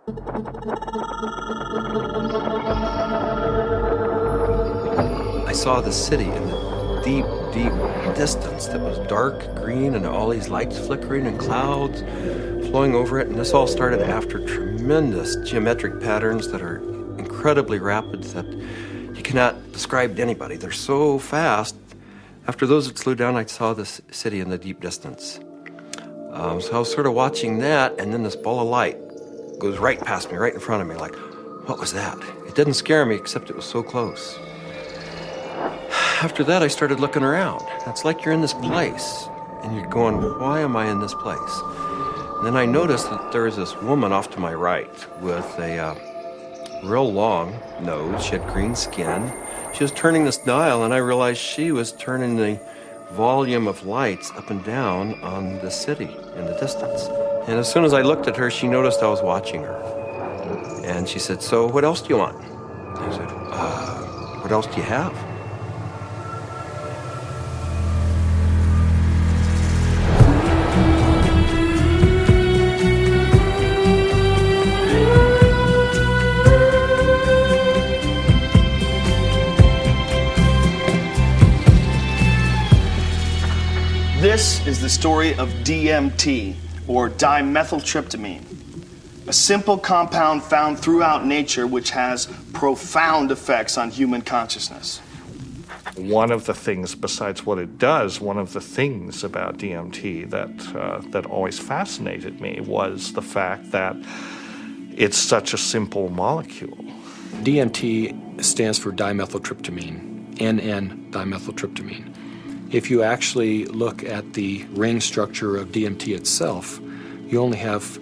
I saw the city in the deep, deep distance that was dark green and all these lights flickering and clouds flowing over it. And this all started after tremendous geometric patterns that are incredibly rapid that you cannot describe to anybody. They're so fast. After those had slowed down, I saw this city in the deep distance. So I was sort of watching that, and then this ball of light goes right past me, right in front of me, like, what was that? It didn't scare me, except it was so close. After that, I started looking around. It's like you're in this place, and you're going, why am I in this place? And then I noticed that there was this woman off to my right with a real long nose. She had green skin. She was turning this dial, and I realized she was turning the volume of lights up and down on the city in the distance. And as soon as I looked at her, she noticed I was watching her. And she said, so what else do you want? I said, what else do you have? This is the story of DMT, or dimethyltryptamine, a simple compound found throughout nature which has profound effects on human consciousness. One of the things, besides what it does, one of the things about DMT that always fascinated me was the fact that it's such a simple molecule. DMT stands for dimethyltryptamine, N-dimethyltryptamine. If you actually look at the ring structure of DMT itself, you only have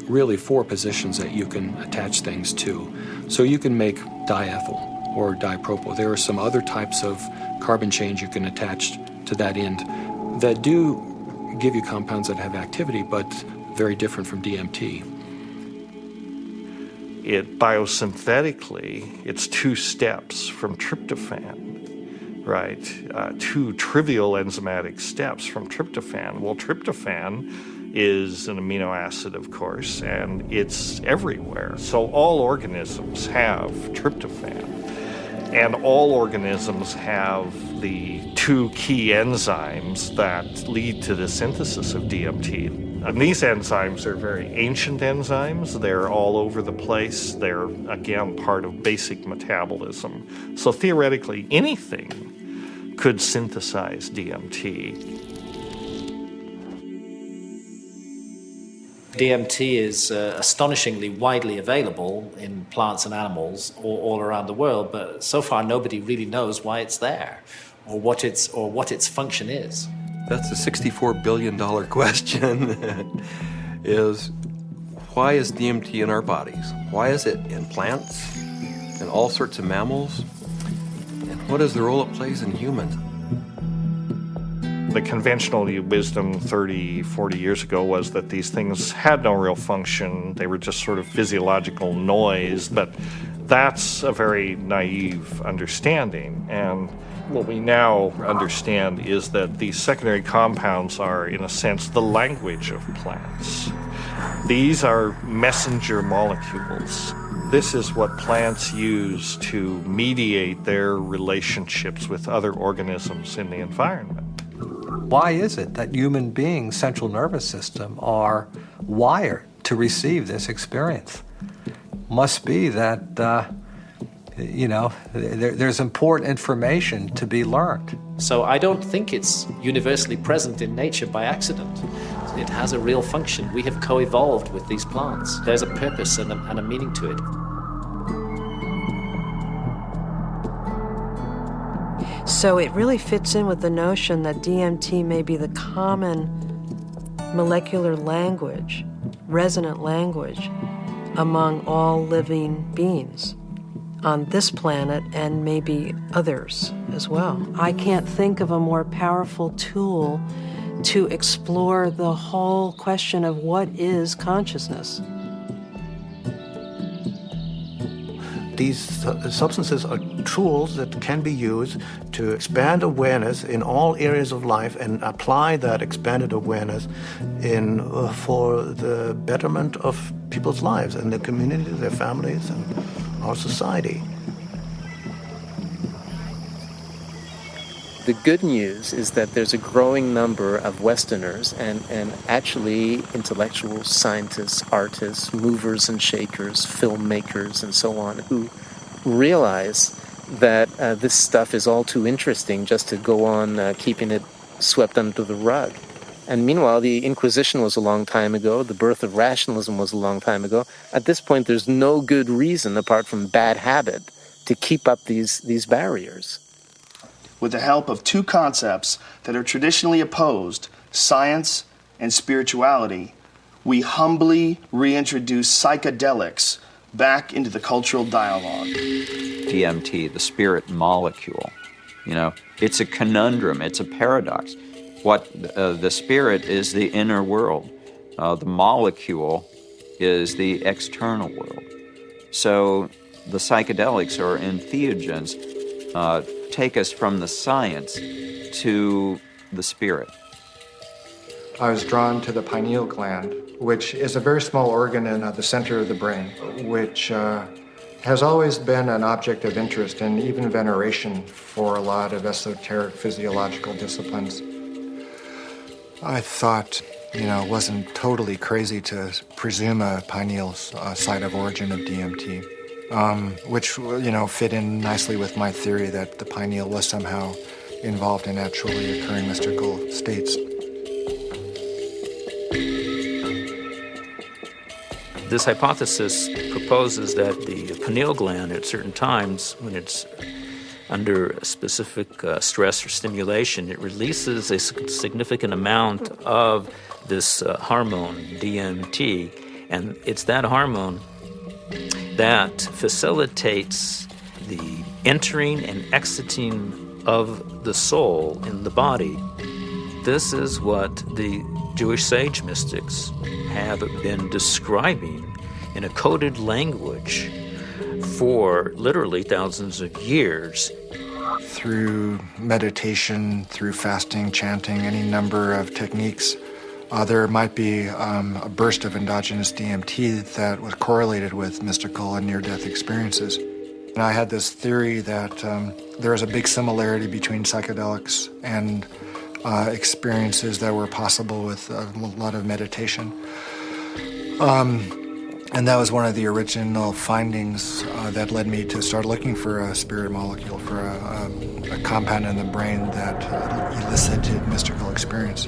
really 4 positions that you can attach things to. So you can make diethyl or dipropyl. There are some other types of carbon chains you can attach to that end that do give you compounds that have activity, but very different from DMT. It biosynthetically, it's 2 steps from tryptophan. Right, 2 trivial enzymatic steps from tryptophan. Well, tryptophan is an amino acid, of course, and it's everywhere. So all organisms have tryptophan, and all organisms have the 2 key enzymes that lead to the synthesis of DMT. And these enzymes are very ancient enzymes. They're all over the place. They're, again, part of basic metabolism. So theoretically, anything could synthesize DMT. DMT is astonishingly widely available in plants and animals all around the world, but so far nobody really knows why it's there or what its function is. That's a $64 billion question, is why is DMT in our bodies? Why is it in plants and all sorts of mammals? And what is the role it plays in humans? The conventional wisdom 30, 40 years ago was that these things had no real function. They were just sort of physiological noise, but that's a very naive understanding. And what we now understand is that these secondary compounds are, in a sense, the language of plants. These are messenger molecules. This is what plants use to mediate their relationships with other organisms in the environment. Why is it that human beings' central nervous system are wired to receive this experience? Must be that, there's important information to be learned. So I don't think it's universally present in nature by accident. It has a real function. We have co-evolved with these plants. There's a purpose and a meaning to it. So it really fits in with the notion that DMT may be the common molecular language, resonant language, among all living beings on this planet and maybe others as well. I can't think of a more powerful tool to explore the whole question of what is consciousness. these substances are tools that can be used to expand awareness in all areas of life and apply that expanded awareness for the betterment of people's lives and their community, their families, and our society. The good news is that there's a growing number of Westerners and actually intellectuals, scientists, artists, movers and shakers, filmmakers, and so on, who realize that this stuff is all too interesting just to go on keeping it swept under the rug. And meanwhile, the Inquisition was a long time ago. The birth of rationalism was a long time ago. At this point, there's no good reason, apart from bad habit, to keep up these barriers. With the help of two concepts that are traditionally opposed, science and spirituality, we humbly reintroduce psychedelics back into the cultural dialogue. DMT, the spirit molecule, it's a conundrum, it's a paradox. What the spirit is the inner world. The molecule is the external world. So the psychedelics or entheogens take us from the science to the spirit. I was drawn to the pineal gland, which is a very small organ in the center of the brain, which has always been an object of interest and even veneration for a lot of esoteric physiological disciplines. I thought, it wasn't totally crazy to presume a pineal site of origin of DMT. Which, fit in nicely with my theory that the pineal was somehow involved in naturally occurring mystical states. This hypothesis proposes that the pineal gland at certain times, when it's under a specific stress or stimulation, it releases a significant amount of this hormone, DMT, and it's that hormone that facilitates the entering and exiting of the soul in the body. This is what the Jewish sage mystics have been describing in a coded language for literally thousands of years. Through meditation, through fasting, chanting, any number of techniques, there might be a burst of endogenous DMT that was correlated with mystical and near-death experiences. And I had this theory that there is a big similarity between psychedelics and experiences that were possible with a lot of meditation. And that was one of the original findings that led me to start looking for a spirit molecule, for a compound in the brain that elicited mystical experience.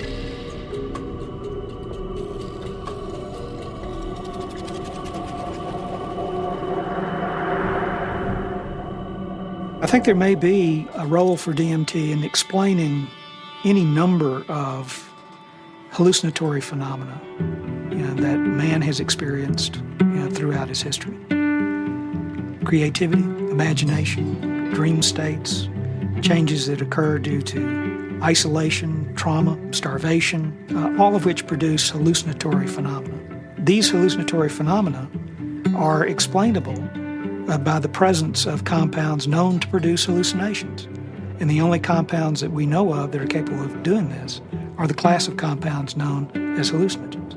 I think there may be a role for DMT in explaining any number of hallucinatory phenomena that man has experienced throughout his history. Creativity, imagination, dream states, changes that occur due to isolation, trauma, starvation, all of which produce hallucinatory phenomena. These hallucinatory phenomena are explainable by the presence of compounds known to produce hallucinations. And the only compounds that we know of that are capable of doing this are the class of compounds known as hallucinogens.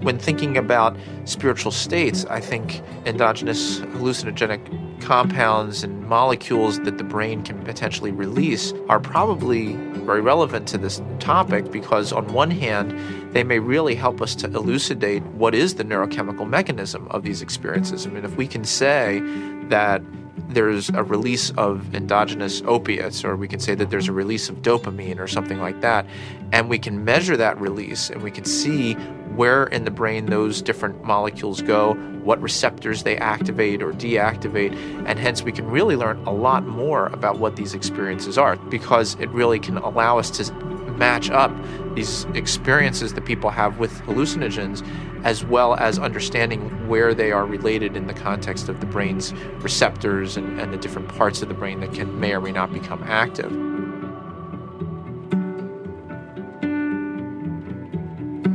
When thinking about spiritual states, I think endogenous hallucinogenic compounds and molecules that the brain can potentially release are probably very relevant to this topic, because on one hand, they may really help us to elucidate what is the neurochemical mechanism of these experiences. I mean, if we can say that there's a release of endogenous opiates, or we can say that there's a release of dopamine or something like that, and we can measure that release and we can see where in the brain those different molecules go, what receptors they activate or deactivate, and hence we can really learn a lot more about what these experiences are, because it really can allow us to match up these experiences that people have with hallucinogens, as well as understanding where they are related in the context of the brain's receptors and the different parts of the brain that may or may not become active.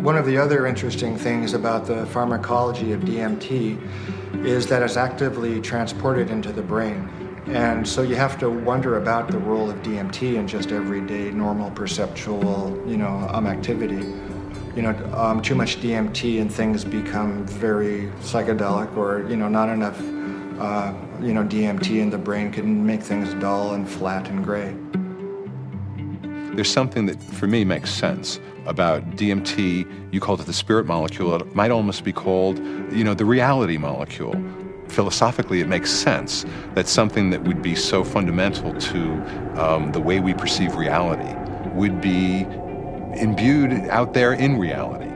One of the other interesting things about the pharmacology of DMT is that it's actively transported into the brain. And so you have to wonder about the role of DMT in just everyday normal perceptual, activity. Too much DMT and things become very psychedelic, or, not enough, DMT in the brain can make things dull and flat and gray. There's something that, for me, makes sense about DMT. You called it the spirit molecule. It might almost be called, the reality molecule. Philosophically, it makes sense that something that would be so fundamental to the way we perceive reality would be imbued out there in reality.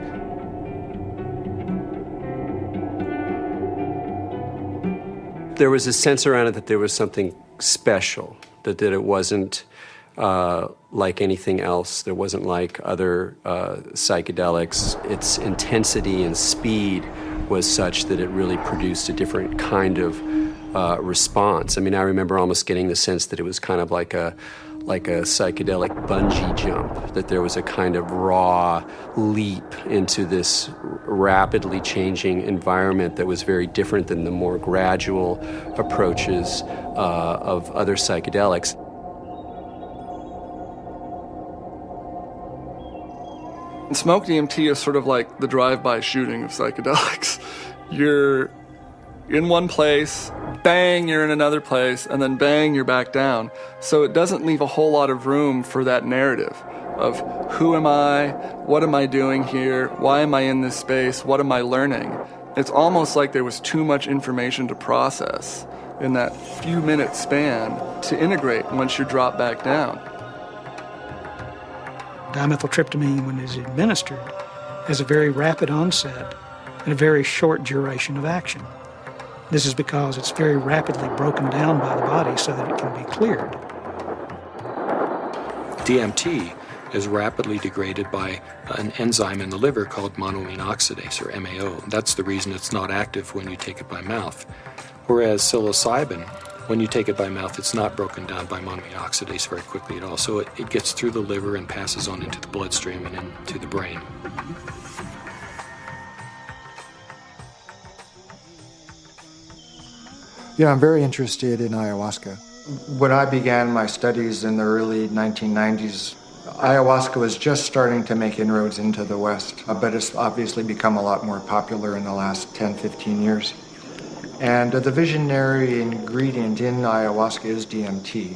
There was a sense around it that there was something special, that it wasn't like anything else. There wasn't like other psychedelics. Its intensity and speed was such that it really produced a different kind of response. I mean, I remember almost getting the sense that it was kind of like a psychedelic bungee jump, that there was a kind of raw leap into this rapidly changing environment that was very different than the more gradual approaches of other psychedelics. Smoke DMT is sort of like the drive-by shooting of psychedelics. You're in one place, bang, you're in another place, and then bang, you're back down. So it doesn't leave a whole lot of room for that narrative of who am I, what am I doing here, why am I in this space, what am I learning? It's almost like there was too much information to process in that few minute span to integrate once you drop back down. Dimethyl when it's administered, has a very rapid onset and a very short duration of action. This is because it's very rapidly broken down by the body so that it can be cleared. DMT is rapidly degraded by an enzyme in the liver called monoamine oxidase, or MAO. That's the reason it's not active when you take it by mouth. Whereas psilocybin, when you take it by mouth, it's not broken down by monoamine oxidase very quickly at all. So it gets through the liver and passes on into the bloodstream and into the brain. Yeah, I'm very interested in ayahuasca. When I began my studies in the early 1990s, ayahuasca was just starting to make inroads into the West, but it's obviously become a lot more popular in the last 10, 15 years. And the visionary ingredient in ayahuasca is DMT.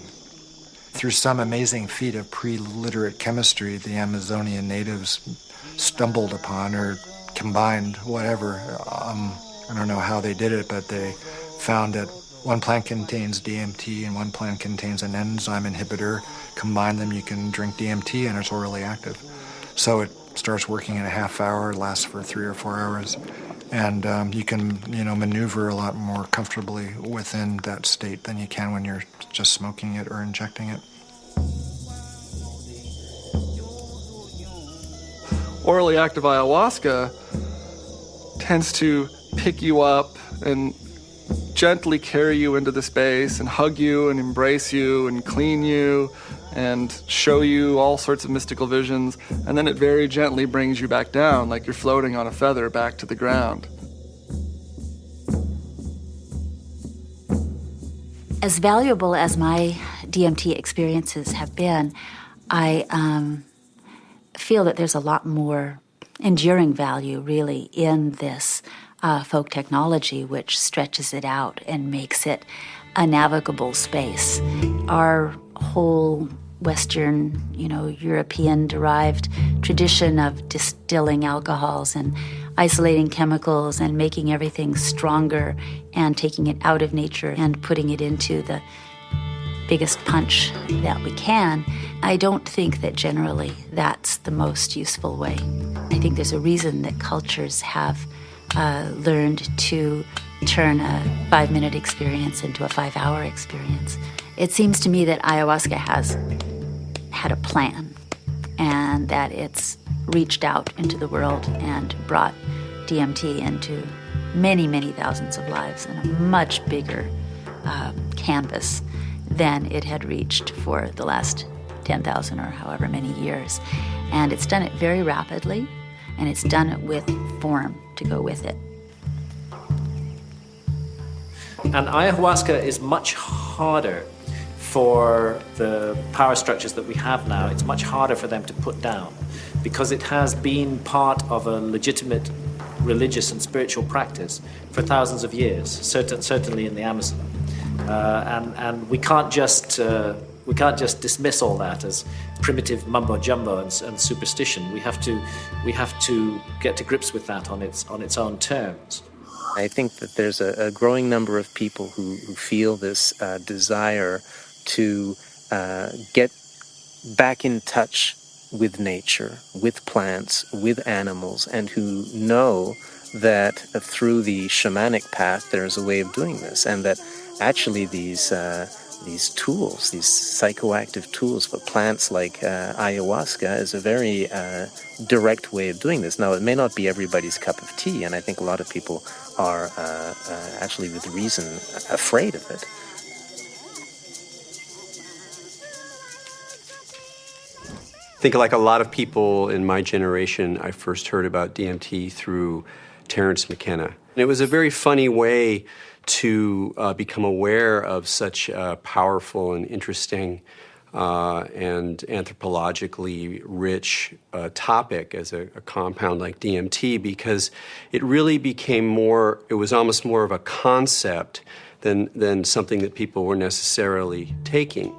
Through some amazing feat of pre-literate chemistry, the Amazonian natives stumbled upon or combined whatever. I don't know how they did it, but they found that one plant contains DMT and one plant contains an enzyme inhibitor. Combine them, you can drink DMT and it's orally active. So it starts working in a half hour, lasts for 3 or 4 hours. And you can, maneuver a lot more comfortably within that state than you can when you're just smoking it or injecting it. Orally active ayahuasca tends to pick you up and gently carry you into the space and hug you and embrace you and clean you and show you all sorts of mystical visions, and then it very gently brings you back down like you're floating on a feather back to the ground. As valuable as my DMT experiences have been, I feel that there's a lot more enduring value, really, in this folk technology, which stretches it out and makes it a navigable space. Our whole Western, European-derived tradition of distilling alcohols and isolating chemicals and making everything stronger and taking it out of nature and putting it into the biggest punch that we can, I don't think that generally that's the most useful way. I think there's a reason that cultures have learned to turn a 5-minute experience into a 5-hour experience. It seems to me that ayahuasca has had a plan and that it's reached out into the world and brought DMT into many, many thousands of lives in a much bigger canvas than it had reached for the last 10,000 or however many years. And it's done it very rapidly and it's done it with form to go with it. And ayahuasca is much harder for the power structures that we have now. It's much harder for them to put down because it has been part of a legitimate religious and spiritual practice for thousands of years, certainly in the Amazon. And we can't just dismiss all that as primitive mumbo jumbo and superstition. We have to get to grips with that on its own terms. I think that there's a growing number of people who feel this desire to get back in touch with nature, with plants, with animals, and who know that through the shamanic path there's a way of doing this, and that actually these tools, these psychoactive tools for plants like ayahuasca is a very direct way of doing this. Now, it may not be everybody's cup of tea, and I think a lot of people are actually with reason afraid of it. I think like a lot of people in my generation, I first heard about DMT through Terence McKenna. And it was a very funny way to become aware of such a powerful and interesting and anthropologically rich topic as a compound like DMT, because it really became it was almost more of a concept than something that people were necessarily taking.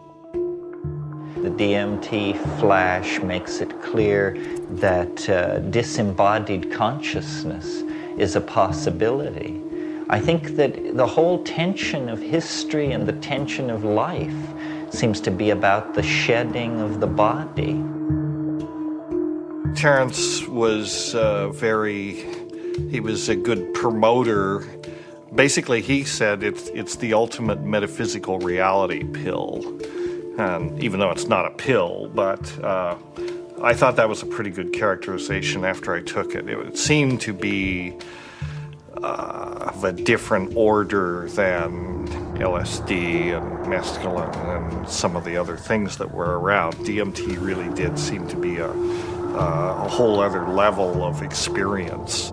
The DMT flash makes it clear that disembodied consciousness is a possibility. I think that the whole tension of history and the tension of life seems to be about the shedding of the body. Terence was he was a good promoter. Basically, he said it's the ultimate metaphysical reality pill. And even though it's not a pill, but I thought that was a pretty good characterization after I took it. It seemed to be of a different order than LSD and mescaline and some of the other things that were around. DMT really did seem to be a whole other level of experience.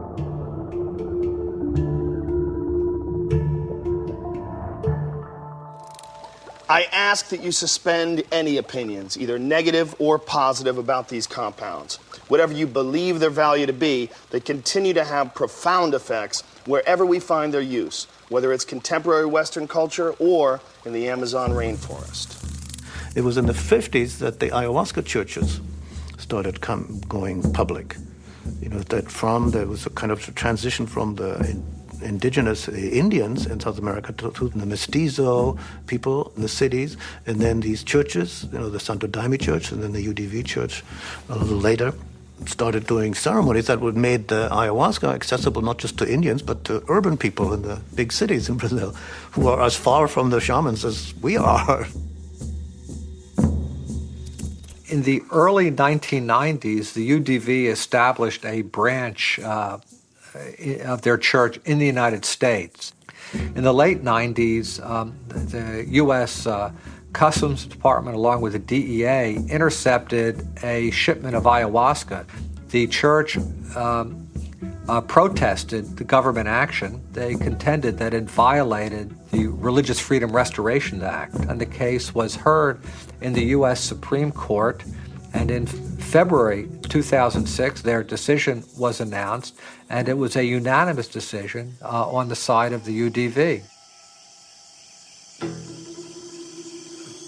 I ask that you suspend any opinions, either negative or positive, about these compounds. Whatever you believe their value to be, they continue to have profound effects wherever we find their use, whether it's contemporary Western culture or in the Amazon rainforest. It was in the 50s that the ayahuasca churches started going public. You know, that there was a kind of transition from the indigenous Indians in South America to the mestizo people in the cities, and then these churches, you know, the Santo Daime Church and then the UDV Church a little later, started doing ceremonies that would made the ayahuasca accessible not just to Indians but to urban people in the big cities in Brazil, who are as far from the shamans as we are. In the early 1990s, the UDV established a branch of their church in the United States. In the late 90s, the U.S. Customs Department, along with the DEA, intercepted a shipment of ayahuasca. The church protested the government action. They contended that it violated the Religious Freedom Restoration Act, and the case was heard in the U.S. Supreme Court. And in February 2006, their decision was announced, and it was a unanimous decision on the side of the UDV.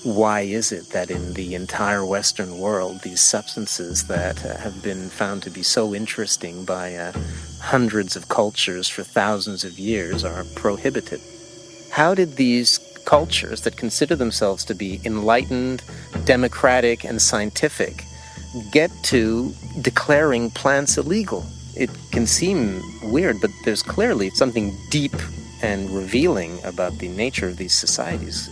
Why is it that in the entire Western world, these substances that have been found to be so interesting by hundreds of cultures for thousands of years are prohibited? How did these cultures that consider themselves to be enlightened, democratic, and scientific get to declaring plants illegal? It can seem weird, but there's clearly something deep and revealing about the nature of these societies.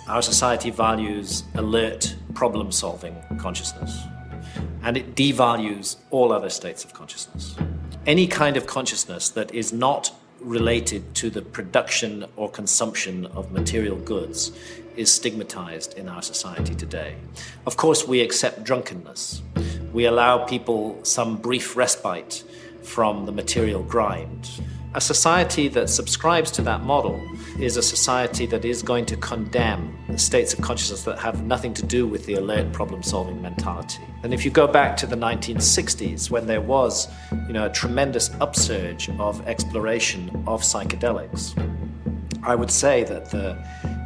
Our society values alert, problem-solving consciousness, and it devalues all other states of consciousness. Any kind of consciousness that is not related to the production or consumption of material goods is stigmatized in our society today. Of course, we accept drunkenness, We allow people some brief respite from the material grind. A society that subscribes to that model is a society that is going to condemn states of consciousness that have nothing to do with the alert problem-solving mentality. And if you go back to the 1960s, when there was, a tremendous upsurge of exploration of psychedelics, I would say that the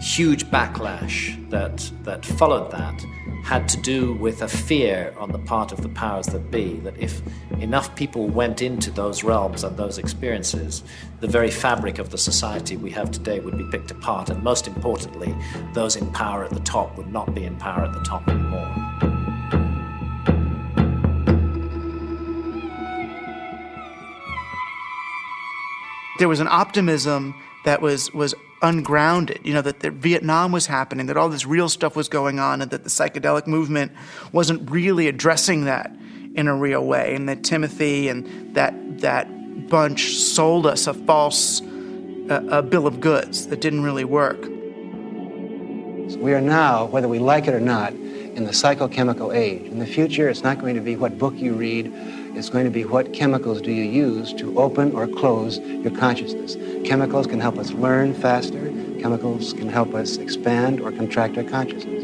huge backlash that followed that had to do with a fear on the part of the powers that be, that if enough people went into those realms and those experiences, the very fabric of the society we have today would be picked apart, and most importantly, those in power at the top would not be in power at the top anymore. There was an optimism that was ungrounded, that Vietnam was happening, that all this real stuff was going on, and that the psychedelic movement wasn't really addressing that in a real way, and that Timothy and that bunch sold us a false a bill of goods that didn't really work. We are now, whether we like it or not, in the psychochemical age. In the future, it's not going to be what book you read. It's going to be what chemicals do you use to open or close your consciousness. Chemicals can help us learn faster. Chemicals can help us expand or contract our consciousness.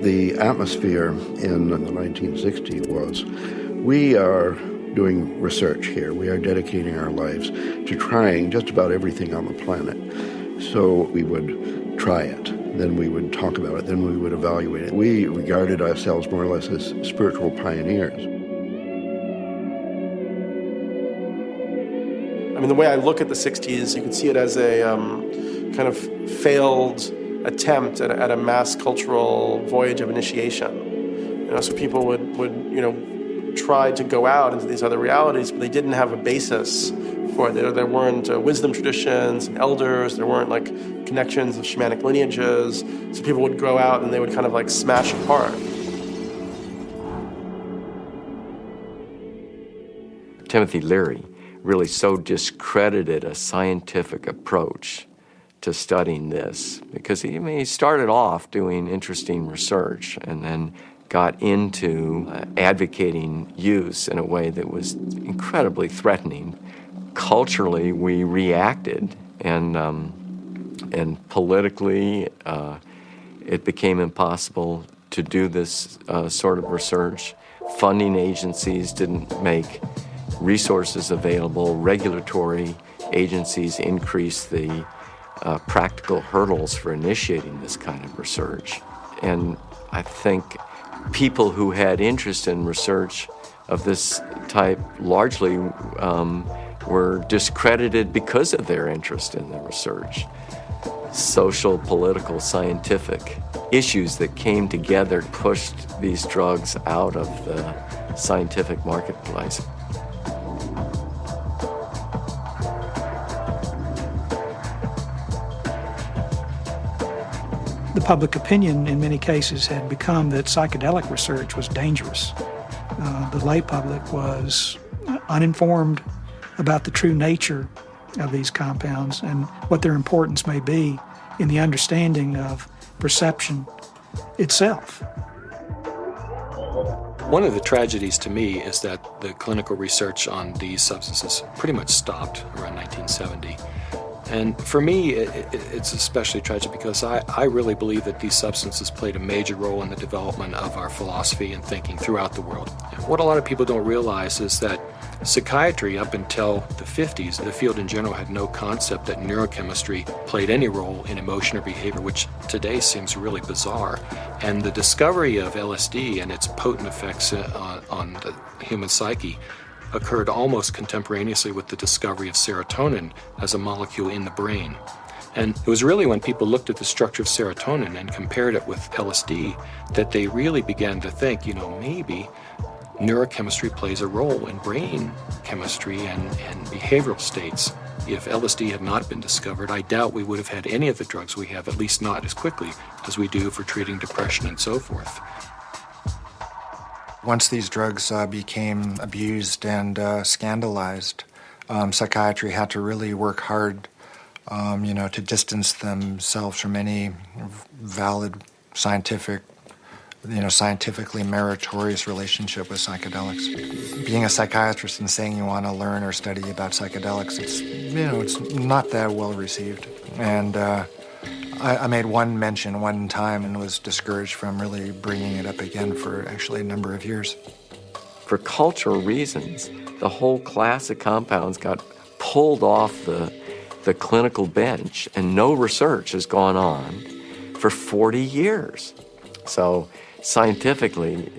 The atmosphere in the 1960s was, we are doing research here. We are dedicating our lives to trying just about everything on the planet. So we would try it. Then we would talk about it, then we would evaluate it. We regarded ourselves more or less as spiritual pioneers. I mean, the way I look at the 60s, you can see it as a kind of failed attempt at a mass cultural voyage of initiation. So people would try to go out into these other realities, but they didn't have a basis for it. There weren't wisdom traditions and elders. There weren't connections of shamanic lineages. So people would go out and they would kind of smash apart. Timothy Leary really so discredited a scientific approach to studying this because he started off doing interesting research and then got into advocating use in a way that was incredibly threatening. Culturally, we reacted, and politically, it became impossible to do this sort of research. Funding agencies didn't make resources available. Regulatory agencies increased the practical hurdles for initiating this kind of research. And I think people who had interest in research of this type largely were discredited because of their interest in the research. Social, political, scientific issues that came together pushed these drugs out of the scientific marketplace. The public opinion in many cases had become that psychedelic research was dangerous. The lay public was uninformed about the true nature of these compounds and what their importance may be in the understanding of perception itself. One of the tragedies to me is that the clinical research on these substances pretty much stopped around 1970. And for me, it's especially tragic because I really believe that these substances played a major role in the development of our philosophy and thinking throughout the world. What a lot of people don't realize is that psychiatry, up until the 50s, the field in general had no concept that neurochemistry played any role in emotion or behavior, which today seems really bizarre. And the discovery of LSD and its potent effects on the human psyche occurred almost contemporaneously with the discovery of serotonin as a molecule in the brain. And it was really when people looked at the structure of serotonin and compared it with LSD that they really began to think, maybe neurochemistry plays a role in brain chemistry and behavioral states. If LSD had not been discovered, I doubt we would have had any of the drugs we have, at least not as quickly as we do for treating depression and so forth. Once these drugs became abused and scandalized, psychiatry had to really work hard, to distance themselves from any valid scientific scientifically meritorious relationship with psychedelics. Being a psychiatrist and saying you want to learn or study about psychedelics, it's not that well received. And I made one mention one time and was discouraged from really bringing it up again for actually a number of years. For cultural reasons, the whole class of compounds got pulled off the clinical bench, and no research has gone on for 40 years. So scientifically,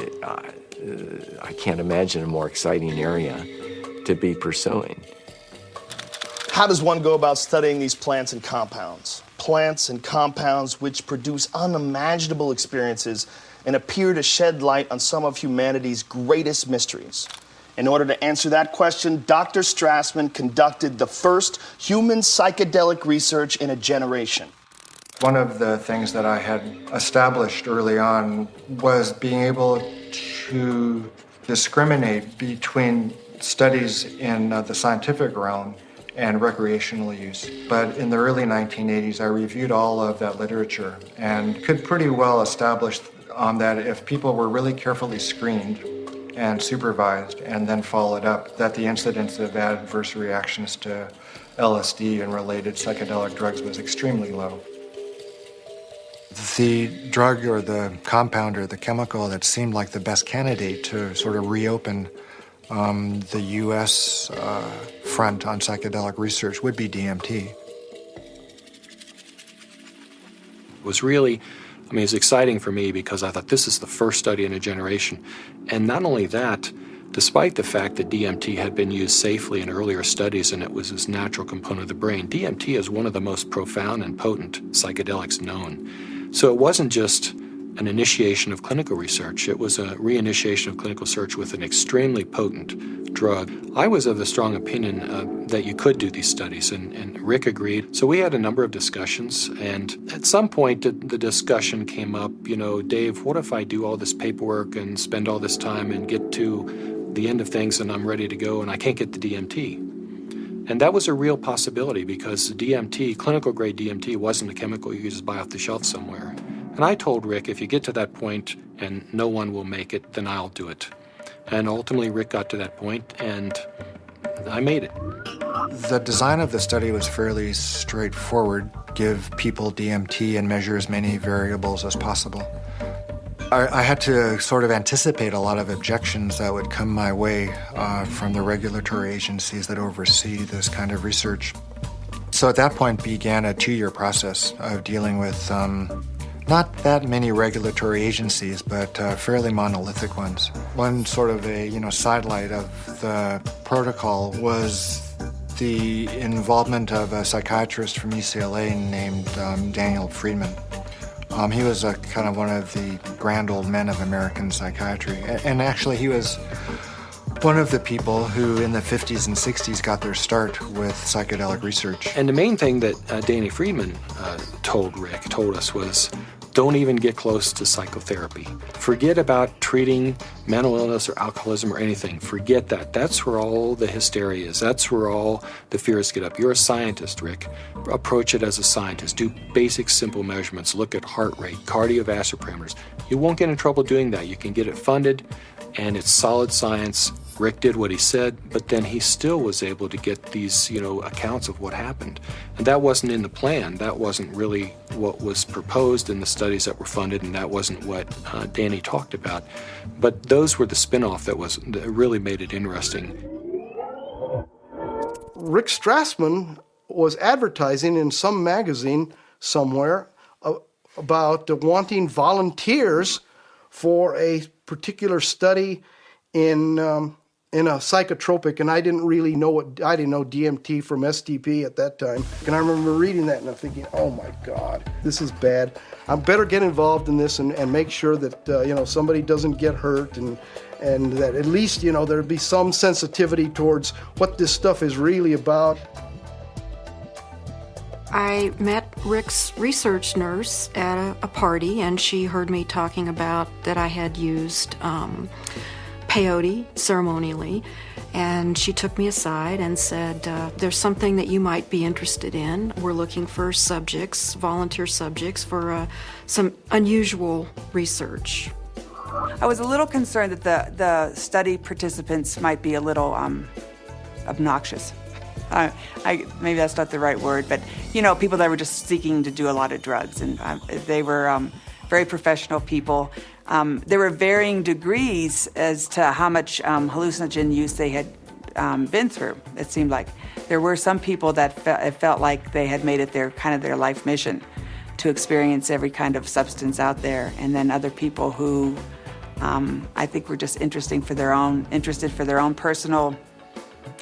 I can't imagine a more exciting area to be pursuing. How does one go about studying these plants and compounds? Plants and compounds which produce unimaginable experiences and appear to shed light on some of humanity's greatest mysteries. In order to answer that question, Dr. Strassman conducted the first human psychedelic research in a generation. One of the things that I had established early on was being able to discriminate between studies in the scientific realm and recreational use. But in the early 1980s, I reviewed all of that literature and could pretty well establish on that if people were really carefully screened and supervised and then followed up, that the incidence of adverse reactions to LSD and related psychedelic drugs was extremely low. The drug or the compound or the chemical that seemed like the best candidate to sort of reopen the U.S. front on psychedelic research would be DMT. It was really, it's exciting for me because I thought this is the first study in a generation. And not only that, despite the fact that DMT had been used safely in earlier studies and it was this natural component of the brain, DMT is one of the most profound and potent psychedelics known. So it wasn't just an initiation of clinical research, it was a reinitiation of clinical research with an extremely potent drug. I was of the strong opinion that you could do these studies, and Rick agreed. So we had a number of discussions, and at some point the discussion came up, Dave, what if I do all this paperwork and spend all this time and get to the end of things and I'm ready to go and I can't get the DMT? And that was a real possibility because DMT, clinical grade DMT, wasn't a chemical you could just buy off the shelf somewhere. And I told Rick, if you get to that point and no one will make it, then I'll do it. And ultimately Rick got to that point and I made it. The design of the study was fairly straightforward. Give people DMT and measure as many variables as possible. I had to sort of anticipate a lot of objections that would come my way from the regulatory agencies that oversee this kind of research. So at that point began a 2-year process of dealing with not that many regulatory agencies, but fairly monolithic ones. One sort of a sidelight of the protocol was the involvement of a psychiatrist from UCLA named Daniel Friedman. He was kind of one of the grand old men of American psychiatry. And actually, he was one of the people who in the 50s and 60s got their start with psychedelic research. And the main thing that Danny Friedman told us was, don't even get close to psychotherapy. Forget about treating mental illness or alcoholism or anything. Forget that. That's where all the hysteria is. That's where all the fears get up. You're a scientist, Rick. Approach it as a scientist. Do basic, simple measurements. Look at heart rate, cardiovascular parameters. You won't get in trouble doing that. You can get it funded, and it's solid science. Rick did what he said, but then he still was able to get these, accounts of what happened. And that wasn't in the plan. That wasn't really what was proposed in the studies that were funded, and that wasn't what Danny talked about. But those were the spin-off that really made it interesting. Rick Strassman was advertising in some magazine somewhere about wanting volunteers for a particular study in a psychotropic, and I didn't really know I didn't know DMT from STP at that time. And I remember reading that and I'm thinking, oh my God, this is bad. I better get involved in this and make sure that, somebody doesn't get hurt and that at least, there'd be some sensitivity towards what this stuff is really about. I met Rick's research nurse at a party, and she heard me talking about that I had used peyote ceremonially, and she took me aside and said, there's something that you might be interested in. We're looking for subjects, volunteer subjects, for some unusual research. I was a little concerned that the study participants might be a little obnoxious. Maybe that's not the right word, but people that were just seeking to do a lot of drugs, and they were very professional people. There were varying degrees as to how much hallucinogen use they had been through. It seemed like there were some people that felt like they had made it their life mission to experience every kind of substance out there, and then other people who I think were just interested for their own personal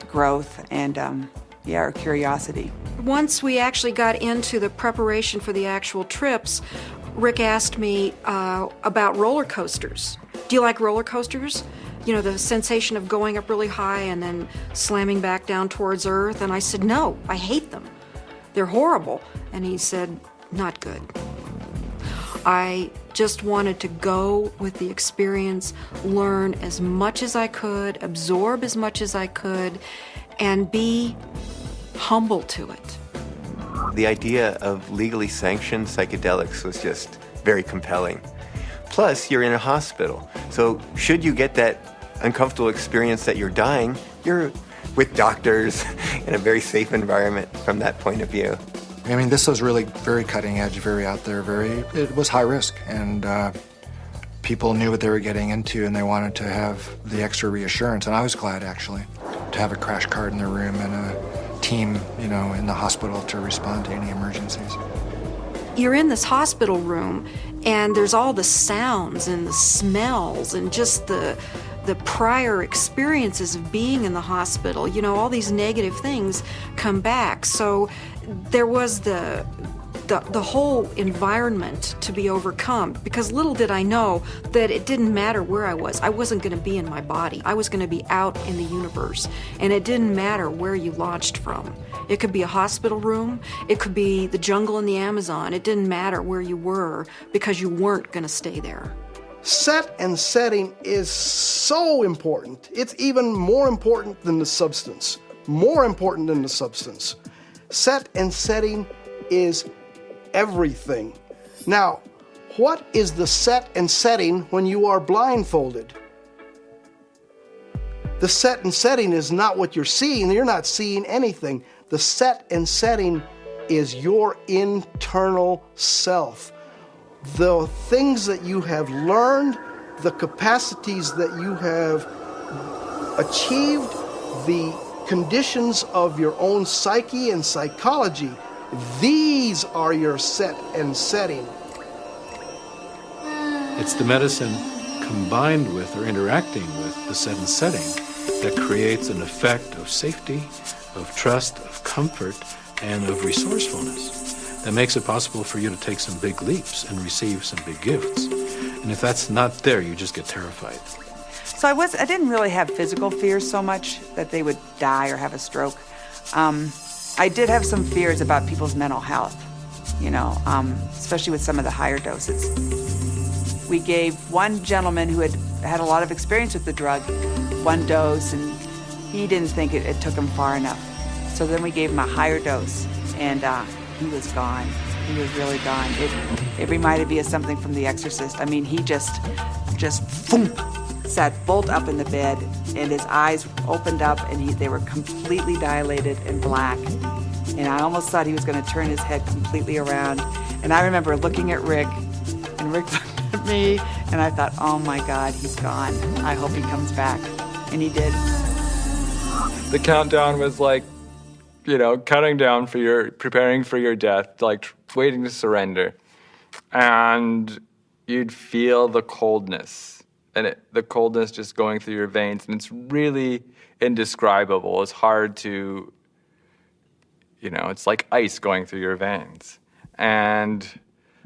growth and or curiosity. Once we actually got into the preparation for the actual trips, Rick asked me about roller coasters. Do you like roller coasters? The sensation of going up really high and then slamming back down towards Earth. And I said, no, I hate them. They're horrible. And he said, not good. I just wanted to go with the experience, learn as much as I could, absorb as much as I could, and be humble to it. The idea of legally sanctioned psychedelics was just very compelling. Plus, you're in a hospital, so should you get that uncomfortable experience that you're dying, you're with doctors in a very safe environment from that point of view. I mean, this was really very cutting edge, very out there, it was high risk, and people knew what they were getting into, and they wanted to have the extra reassurance, and I was glad, actually, to have a crash cart in their room and a team, in the hospital to respond to any emergencies. You're in this hospital room, and there's all the sounds and the smells and just the prior experiences of being in the hospital. All these negative things come back. So there was the whole environment to be overcome, because little did I know that it didn't matter where I was. I wasn't going to be in my body. I was going to be out in the universe, and it didn't matter where you launched from. It could be a hospital room. It could be the jungle in the Amazon. It didn't matter where you were, because you weren't going to stay there. Set and setting is so important. It's even more important than the substance. More important than the substance. Set and setting is everything. Now, what is the set and setting when you are blindfolded? The set and setting is not what you're seeing. You're not seeing anything. The set and setting is your internal self. The things that you have learned, the capacities that you have achieved, the conditions of your own psyche and psychology, these are your set and setting. It's the medicine combined with or interacting with the set and setting that creates an effect of safety, of trust, of comfort, and of resourcefulness that makes it possible for you to take some big leaps and receive some big gifts. And if that's not there, you just get terrified. So I didn't really have physical fears so much that they would die or have a stroke. I did have some fears about people's mental health, especially with some of the higher doses. We gave one gentleman who had a lot of experience with the drug one dose, and he didn't think it took him far enough. So then we gave him a higher dose, and he was gone. He was really gone. It reminded me of something from The Exorcist. I mean, he just boom, sat bolt up in the bed, and his eyes opened up, and they were completely dilated and black. And I almost thought he was going to turn his head completely around. And I remember looking at Rick, and Rick looked at me, and I thought, oh my God, he's gone. I hope he comes back. And he did. The countdown was like, counting down preparing for your death, like waiting to surrender. And you'd feel the coldness, and the coldness just going through your veins, and it's really indescribable. It's hard to, it's like ice going through your veins. And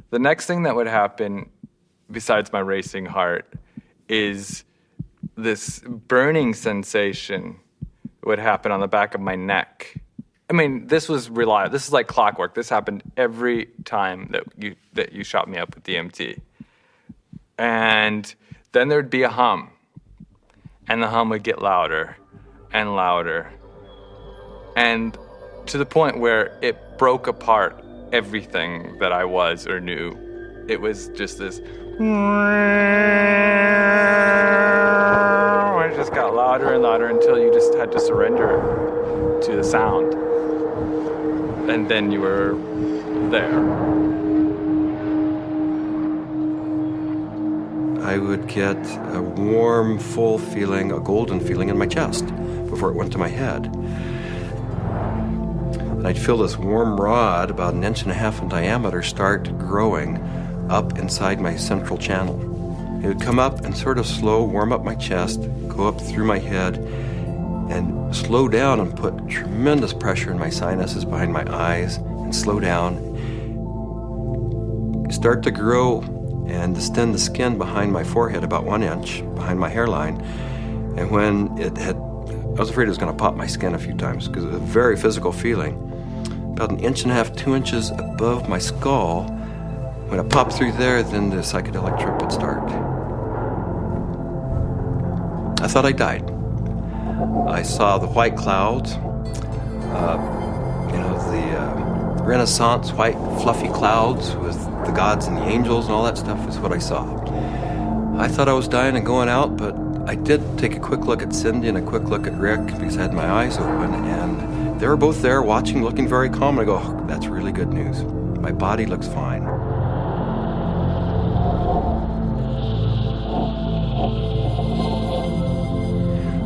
the next thing that would happen, besides my racing heart, is this burning sensation would happen on the back of my neck. I mean, this was reliable. This is like clockwork. This happened every time that you shot me up with DMT. And then there'd be a hum. And the hum would get louder and louder. And to the point where it broke apart everything that I was or knew it was just this. It just got louder and louder until you just had to surrender to the sound. And then you were there. I would get a warm, full feeling, a golden feeling in my chest before it went to my head. And I'd feel this warm rod, about 1.5 inches in diameter, start growing up inside my central channel. It would come up and sort of slow, warm up my chest, go up through my head, and slow down and put tremendous pressure in my sinuses behind my eyes, and slow down. Start to grow and distend the skin behind my forehead about 1 inch, behind my hairline. And when it had, I was afraid it was going to pop my skin a few times because it was a very physical feeling. About 1.5 inches, 2 inches above my skull. When it popped through there, then the psychedelic trip would start. I thought I died. I saw the white clouds, the Renaissance white fluffy clouds with the gods and the angels and all that stuff is what I saw. I thought I was dying and going out, but I did take a quick look at Cindy and a quick look at Rick because I had my eyes open, and they were both there watching, looking very calm. I go, oh, that's really good news. My body looks fine.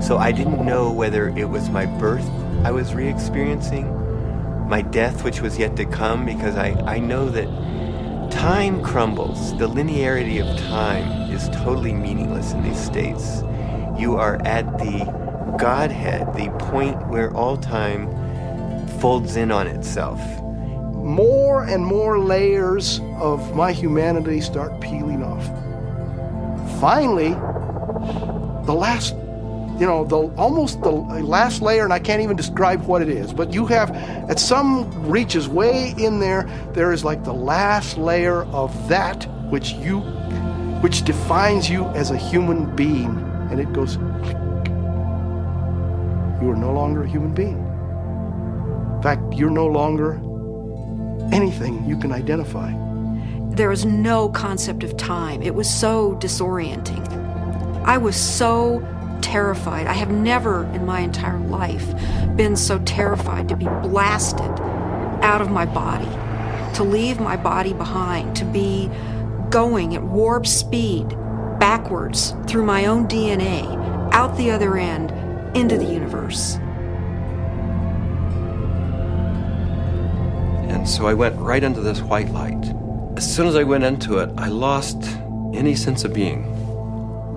So I didn't know whether it was my birth I was re-experiencing, my death which was yet to come, because I know that time crumbles. The linearity of time is totally meaningless in these states. You are at the Godhead, the point where all time folds in on itself. More and more layers of my humanity start peeling off. Finally, the last layer, and I can't even describe what it is, but you have, at some reaches way in there, there is like the last layer of that which defines you as a human being, and it goes click. You are no longer a human being. In fact, you're no longer anything you can identify. There was no concept of time. It was so disorienting. I was so terrified. I have never in my entire life been so terrified to be blasted out of my body, to leave my body behind, to be going at warp speed backwards through my own DNA, out the other end, into the universe. And so I went right into this white light. As soon as I went into it, I lost any sense of being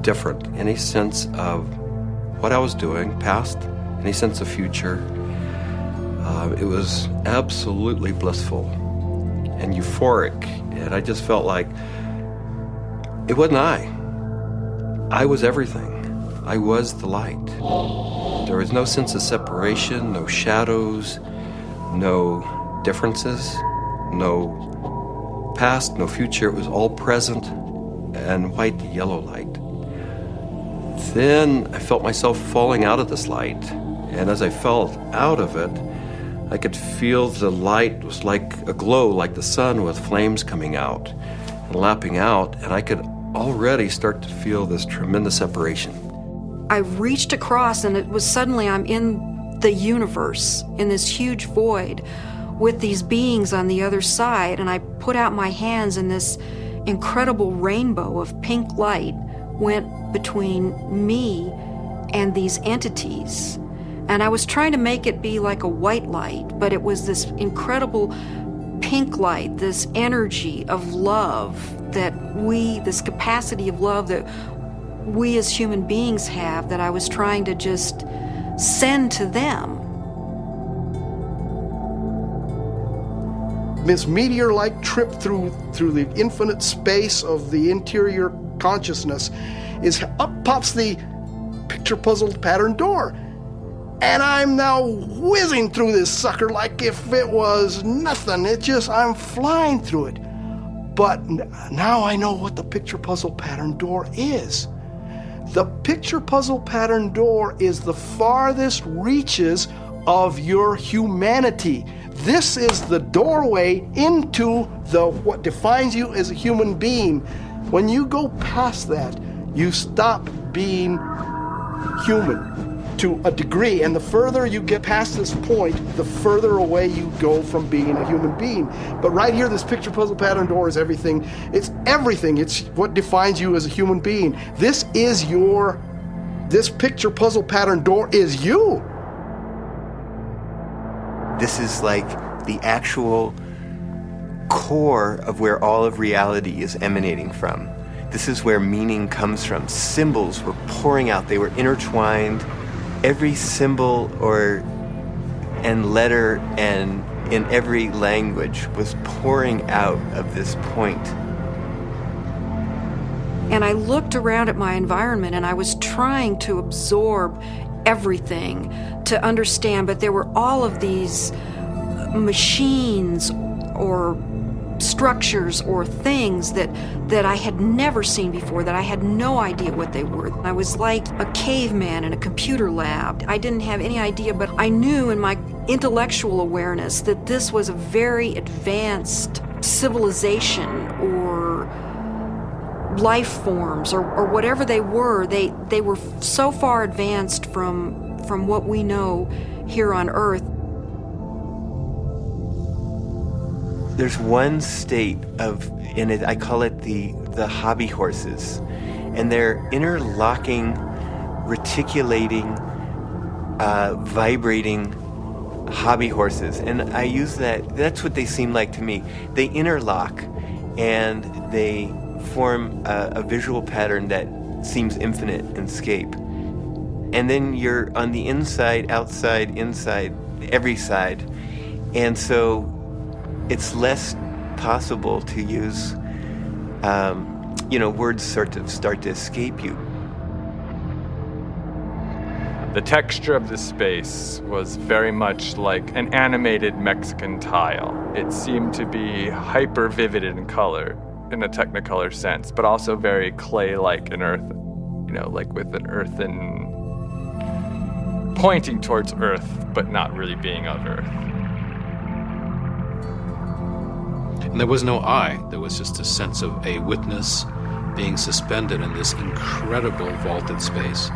different, any sense of what I was doing, past, any sense of future. It was absolutely blissful and euphoric, and I just felt like it wasn't I. I was everything. I was the light. There was no sense of separation, no shadows, no differences, no past, no future. It was all present and white yellow light. Then I felt myself falling out of this light, and as I fell out of it, I could feel the light was like a glow, like the sun with flames coming out and lapping out, and I could already start to feel this tremendous separation. I reached across, and it was suddenly I'm in the universe, in this huge void, with these beings on the other side, and I put out my hands, and this incredible rainbow of pink light went between me and these entities. And I was trying to make it be like a white light, but it was this incredible pink light, this energy of love this capacity of love that we as human beings have, that I was trying to just send to them. This meteor-like trip through the infinite space of the interior consciousness is up pops the picture puzzle pattern door, and I'm now whizzing through this sucker like if it was nothing. I'm flying through it. But now I know what the picture puzzle pattern door is. The picture puzzle pattern door is the farthest reaches of your humanity. This is the doorway into what defines you as a human being. When you go past that, you stop being human to a degree, and the further you get past this point, the further away you go from being a human being. But right here, this picture puzzle pattern door is everything. It's everything. It's what defines you as a human being. This picture puzzle pattern door is you. This is like the actual core of where all of reality is emanating from. This is where meaning comes from. Symbols were pouring out. They were intertwined. Every symbol and letter and in every language was pouring out of this point. And I looked around at my environment and I was trying to absorb everything, to understand, but there were all of these machines or structures or things that I had never seen before, that I had no idea what they were. I was like a caveman in a computer lab. I didn't have any idea, but I knew in my intellectual awareness that this was a very advanced civilization or life forms or whatever they were. They were so far advanced from what we know here on Earth. There's one state in it, I call it the hobby horses, and they're interlocking, reticulating, vibrating hobby horses. And I use that's what they seem like to me. They interlock and they form a visual pattern that seems infinite in scape. And then you're on the inside, outside, inside, every side. And so it's less possible to use, words sort of start to escape you. The texture of the space was very much like an animated Mexican tile. It seemed to be hyper vivid in color, in a Technicolor sense, but also very clay-like and earth, like with an earthen, pointing towards earth, but not really being of earth. And there was no I. There was just a sense of a witness being suspended in this incredible vaulted space,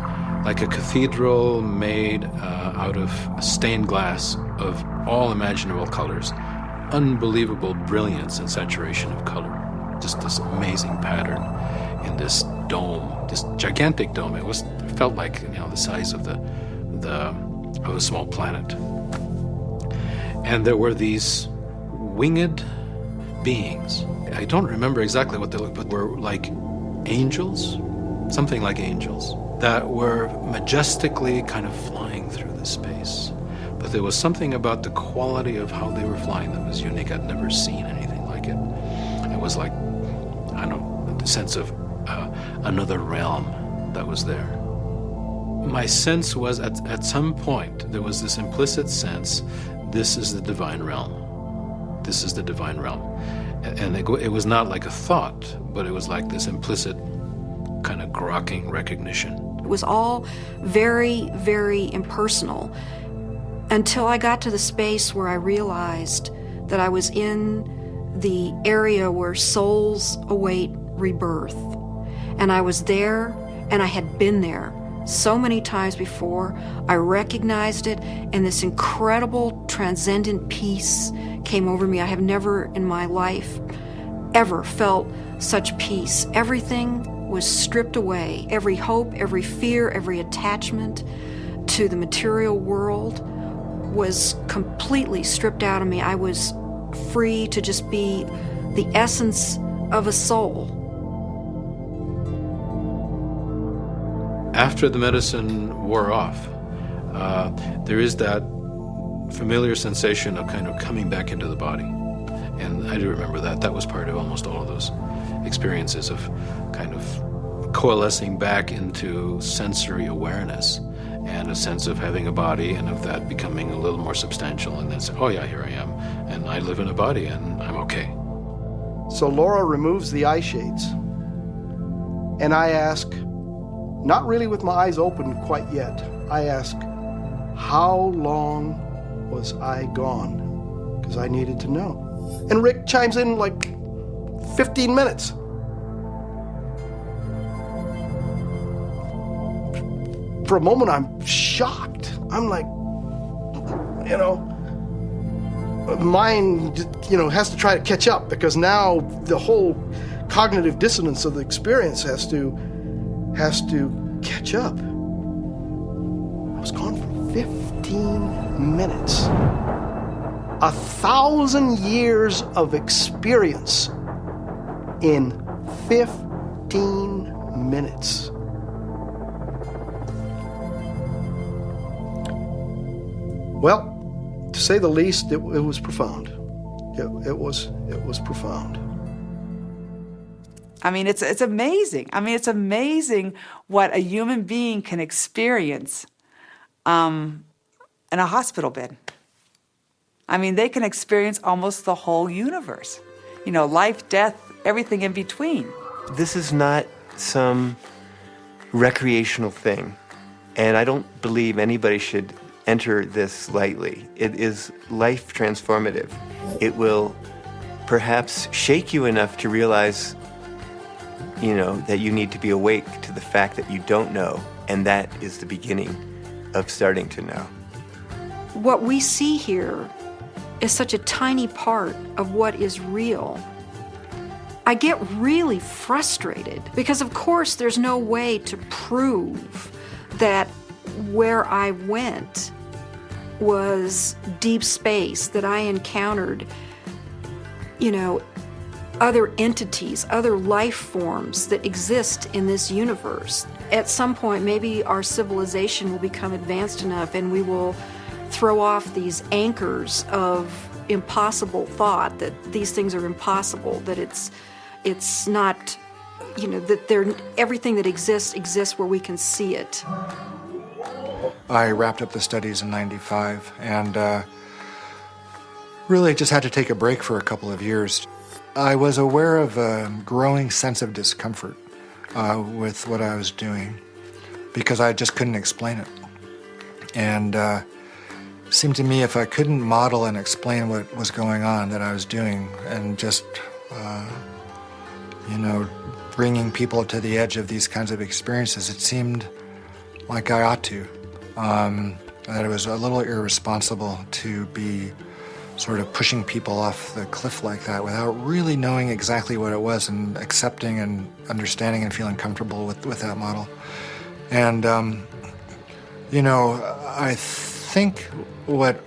like a cathedral made out of stained glass of all imaginable colors. Unbelievable brilliance and saturation of color. Just this amazing pattern in this dome, this gigantic dome. It felt like the size of a small planet. And there were these winged beings. I don't remember exactly what they looked, but were like angels, something like angels, that were majestically kind of flying through the space. But there was something about the quality of how they were flying that was unique. I'd never seen anything like it. It was like, I don't know, the sense of another realm that was there. My sense was at some point there was this implicit sense, this is the divine realm. This is the divine realm. And it was not like a thought, but it was like this implicit kind of grokking recognition. It was all very, very impersonal until I got to the space where I realized that I was in the area where souls await rebirth. And I was there, and I had been there so many times before. I recognized it, and this incredible transcendent peace came over me. I have never in my life ever felt such peace. Everything was stripped away. Every hope, every fear, every attachment to the material world was completely stripped out of me. I was free to just be the essence of a soul. After the medicine wore off, there is that familiar sensation of kind of coming back into the body. And I do remember that. That was part of almost all of those experiences of kind of coalescing back into sensory awareness and a sense of having a body and of that becoming a little more substantial and then say, oh yeah, here I am. And I live in a body and I'm okay. So Laura removes the eye shades. And I ask, not really with my eyes open quite yet, I ask, how long was I gone? because I needed to know. And Rick chimes in like 15 minutes. For a moment, I'm shocked. I'm like, mind, has to try to catch up, because now the whole cognitive dissonance of the experience has to catch up. I was gone for 15 minutes. 1,000 years of experience in 15 minutes. Well, to say the least, it was profound. It was profound. I mean, it's amazing. I mean, it's amazing what a human being can experience in a hospital bed. I mean, they can experience almost the whole universe. Life, death, everything in between. This is not some recreational thing, and I don't believe anybody should enter this lightly. It is life transformative. It will perhaps shake you enough to realize, that you need to be awake to the fact that you don't know, and that is the beginning of starting to know. What we see here is such a tiny part of what is real. I get really frustrated because, of course, there's no way to prove that where I went was deep space, that I encountered, other entities, other life forms that exist in this universe. At some point, maybe our civilization will become advanced enough and we will throw off these anchors of impossible thought, that these things are impossible, that it's not, that everything that exists where we can see it. I wrapped up the studies in '95 and really just had to take a break for a couple of years. I was aware of a growing sense of discomfort with what I was doing because I just couldn't explain it. And it seemed to me if I couldn't model and explain what was going on that I was doing and just, bringing people to the edge of these kinds of experiences, it seemed like I ought to. That it was a little irresponsible to be sort of pushing people off the cliff like that without really knowing exactly what it was and accepting and understanding and feeling comfortable with that model. And, I think what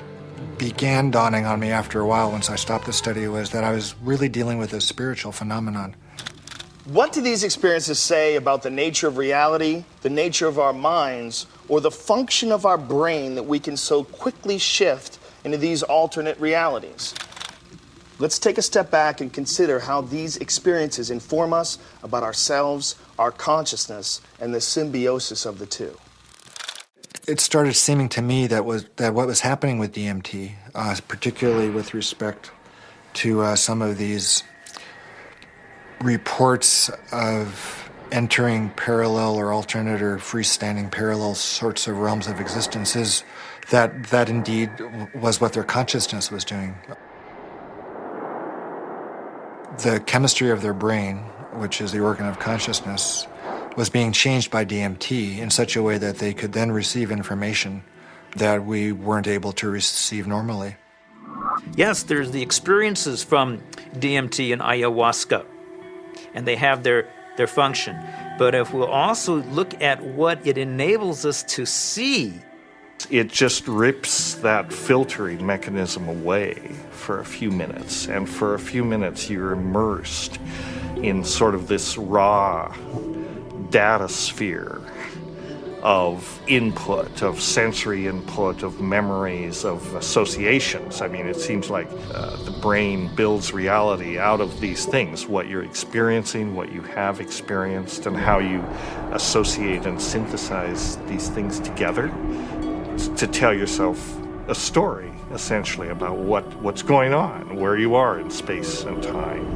began dawning on me after a while once I stopped the study was that I was really dealing with a spiritual phenomenon. What do these experiences say about the nature of reality, the nature of our minds, or the function of our brain that we can so quickly shift into these alternate realities? Let's take a step back and consider how these experiences inform us about ourselves, our consciousness, and the symbiosis of the two. It started seeming to me that what was happening with DMT, particularly with respect to some of these reports of entering parallel or alternate or freestanding parallel sorts of realms of existence, is that indeed was what their consciousness was doing. The chemistry of their brain, which is the organ of consciousness, was being changed by DMT in such a way that they could then receive information that we weren't able to receive normally. Yes, there's the experiences from DMT and ayahuasca, and they have their function. But if we'll also look at what it enables us to see, it just rips that filtering mechanism away for a few minutes. And for a few minutes, you're immersed in sort of this raw data sphere of input, of sensory input, of memories, of associations. I mean, it seems like the brain builds reality out of these things, what you're experiencing, what you have experienced, and how you associate and synthesize these things together to tell yourself a story, essentially, about what's going on, where you are in space and time.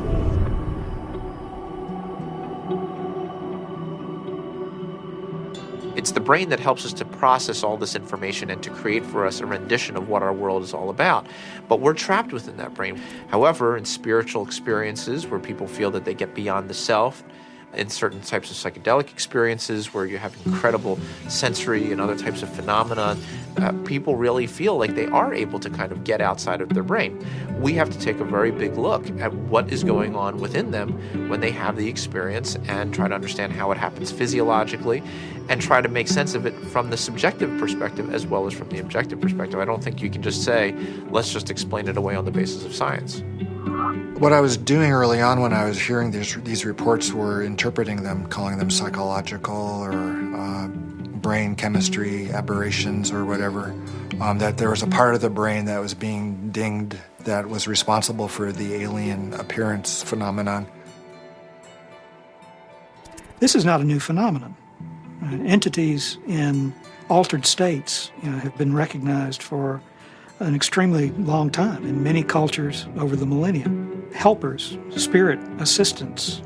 It's the brain that helps us to process all this information and to create for us a rendition of what our world is all about. But we're trapped within that brain. However, in spiritual experiences where people feel that they get beyond the self, in certain types of psychedelic experiences where you have incredible sensory and other types of phenomena, people really feel like they are able to kind of get outside of their brain. We have to take a very big look at what is going on within them when they have the experience and try to understand how it happens physiologically and try to make sense of it from the subjective perspective as well as from the objective perspective. I don't think you can just say, let's just explain it away on the basis of science. What I was doing early on when I was hearing these reports were interpreting them, calling them psychological or brain chemistry aberrations or whatever, that there was a part of the brain that was being dinged that was responsible for the alien appearance phenomenon. This is not a new phenomenon. Entities in altered states have been recognized for an extremely long time in many cultures over the millennia. Helpers, spirit assistants,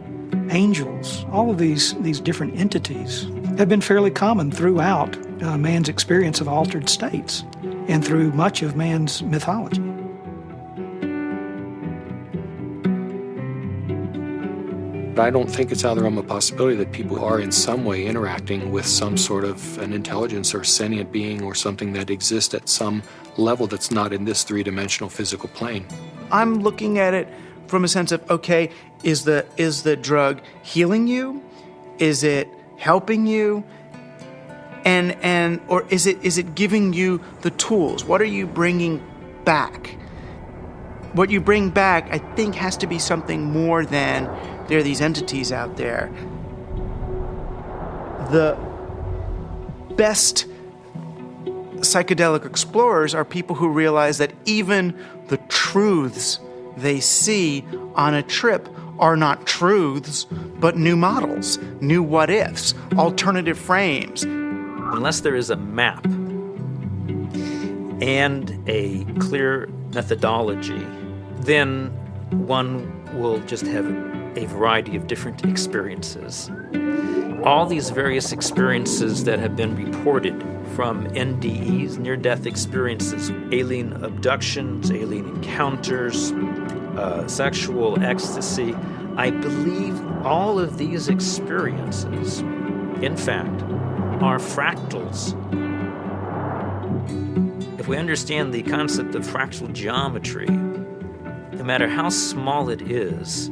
angels, all of these different entities have been fairly common throughout man's experience of altered states and through much of man's mythology. I don't think it's out of the realm of possibility that people are in some way interacting with some sort of an intelligence or sentient being or something that exists at some level that's not in this three-dimensional physical plane. I'm looking at it from a sense of, okay, is the drug healing you? Is it helping you? And or is it giving you the tools? What are you bringing back? What you bring back, I think, has to be something more than there are these entities out there. The best psychedelic explorers are people who realize that even the truths they see on a trip are not truths, but new models, new what-ifs, alternative frames. Unless there is a map and a clear methodology, then one will just have a variety of different experiences. All these various experiences that have been reported from NDEs, near-death experiences, alien abductions, alien encounters, sexual ecstasy, I believe all of these experiences, in fact, are fractals. If we understand the concept of fractal geometry, no matter how small it is,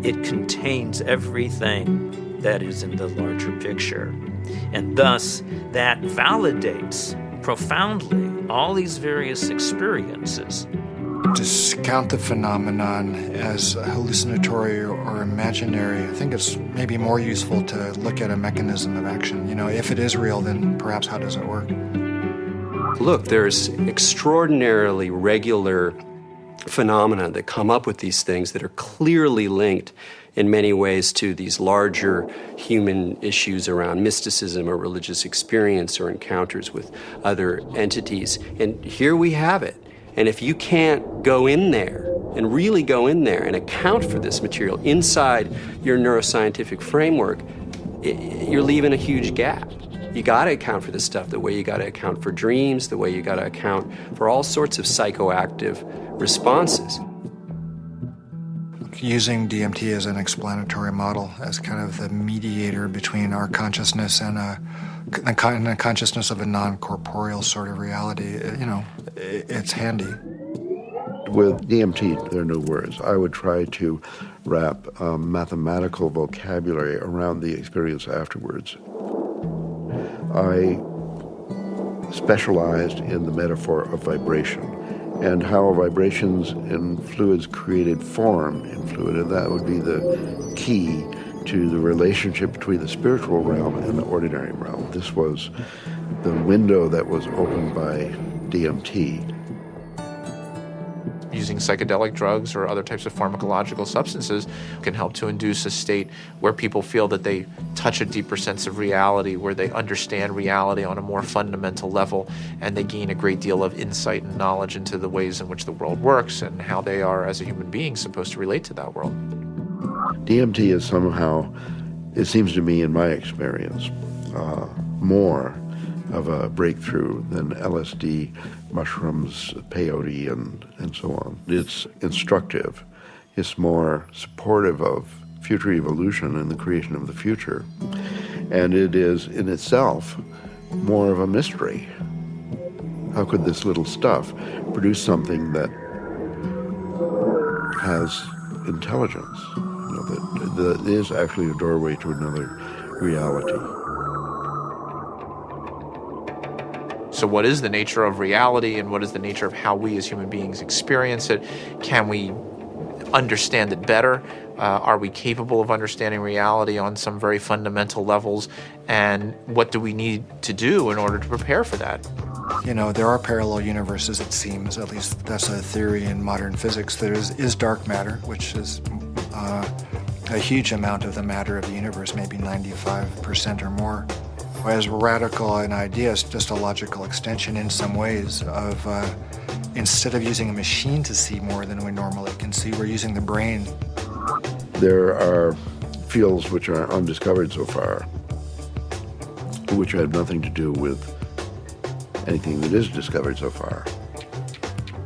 it contains everything that is in the larger picture. And thus, that validates profoundly all these various experiences. Discount the phenomenon as hallucinatory or imaginary. I think it's maybe more useful to look at a mechanism of action. If it is real, then perhaps how does it work? Look, there's extraordinarily regular phenomena that come up with these things that are clearly linked in many ways to these larger human issues around mysticism or religious experience or encounters with other entities. And here we have it. And if you can't go in there and really go in there and account for this material inside your neuroscientific framework, you're leaving a huge gap. You got to account for this stuff the way you got to account for dreams, the way you got to account for all sorts of psychoactive responses. Using DMT as an explanatory model, as kind of the mediator between our consciousness and the consciousness of a non-corporeal sort of reality, it's handy. With DMT, there are no words. I would try to wrap mathematical vocabulary around the experience afterwards. I specialized in the metaphor of vibration and how vibrations in fluids created form in fluid, and that would be the key to the relationship between the spiritual realm and the ordinary realm. This was the window that was opened by DMT. Using psychedelic drugs or other types of pharmacological substances can help to induce a state where people feel that they touch a deeper sense of reality, where they understand reality on a more fundamental level, and they gain a great deal of insight and knowledge into the ways in which the world works and how they are, as a human being, supposed to relate to that world. DMT is somehow, it seems to me in my experience, more of a breakthrough than LSD, mushrooms, peyote, and so on. It's instructive. It's more supportive of future evolution and the creation of the future. And it is, in itself, more of a mystery. How could this little stuff produce something that has intelligence, that is actually a doorway to another reality? So what is the nature of reality, and what is the nature of how we as human beings experience it? Can we understand it better? Are we capable of understanding reality on some very fundamental levels? And what do we need to do in order to prepare for that? There are parallel universes, it seems. At least that's a theory in modern physics. There is dark matter, which is a huge amount of the matter of the universe, maybe 95% or more. As radical an idea, it's just a logical extension in some ways of instead of using a machine to see more than we normally can see, we're using the brain. There are fields which are undiscovered so far, which have nothing to do with anything that is discovered so far.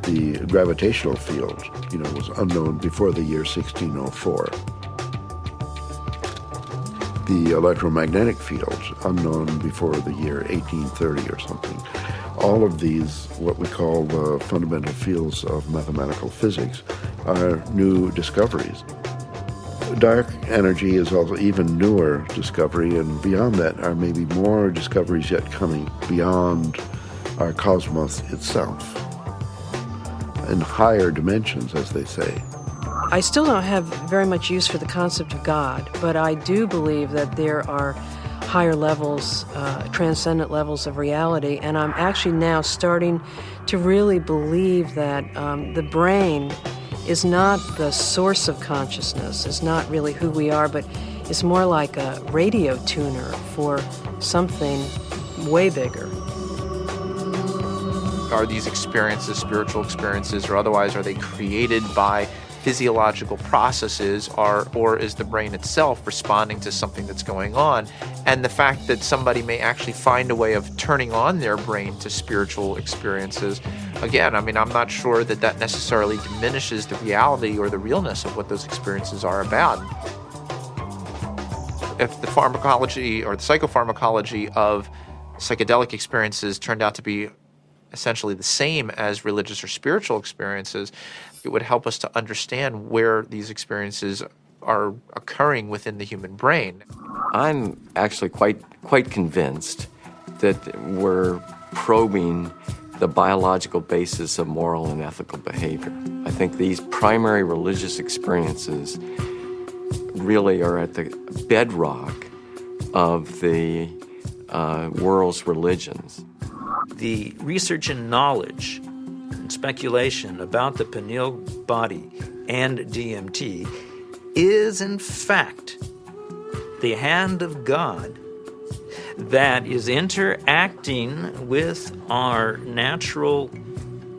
The gravitational field, was unknown before the year 1604. The electromagnetic field, unknown before the year 1830 or something. All of these, what we call the fundamental fields of mathematical physics, are new discoveries. Dark energy is also even newer discovery, and beyond that are maybe more discoveries yet coming beyond our cosmos itself, in higher dimensions, as they say. I still don't have very much use for the concept of God, but I do believe that there are higher levels, transcendent levels of reality, and I'm actually now starting to really believe that the brain is not the source of consciousness, is not really who we are, but is more like a radio tuner for something way bigger. Are these experiences, spiritual experiences or otherwise, are they created by physiological processes, or is the brain itself responding to something that's going on? And the fact that somebody may actually find a way of turning on their brain to spiritual experiences, again, I'm not sure that necessarily diminishes the reality or the realness of what those experiences are about. If the pharmacology or the psychopharmacology of psychedelic experiences turned out to be essentially the same as religious or spiritual experiences, it would help us to understand where these experiences are occurring within the human brain. I'm actually quite convinced that we're probing the biological basis of moral and ethical behavior. I think these primary religious experiences really are at the bedrock of the world's religions. The research and knowledge and speculation about the pineal body and DMT is, in fact, the hand of God that is interacting with our natural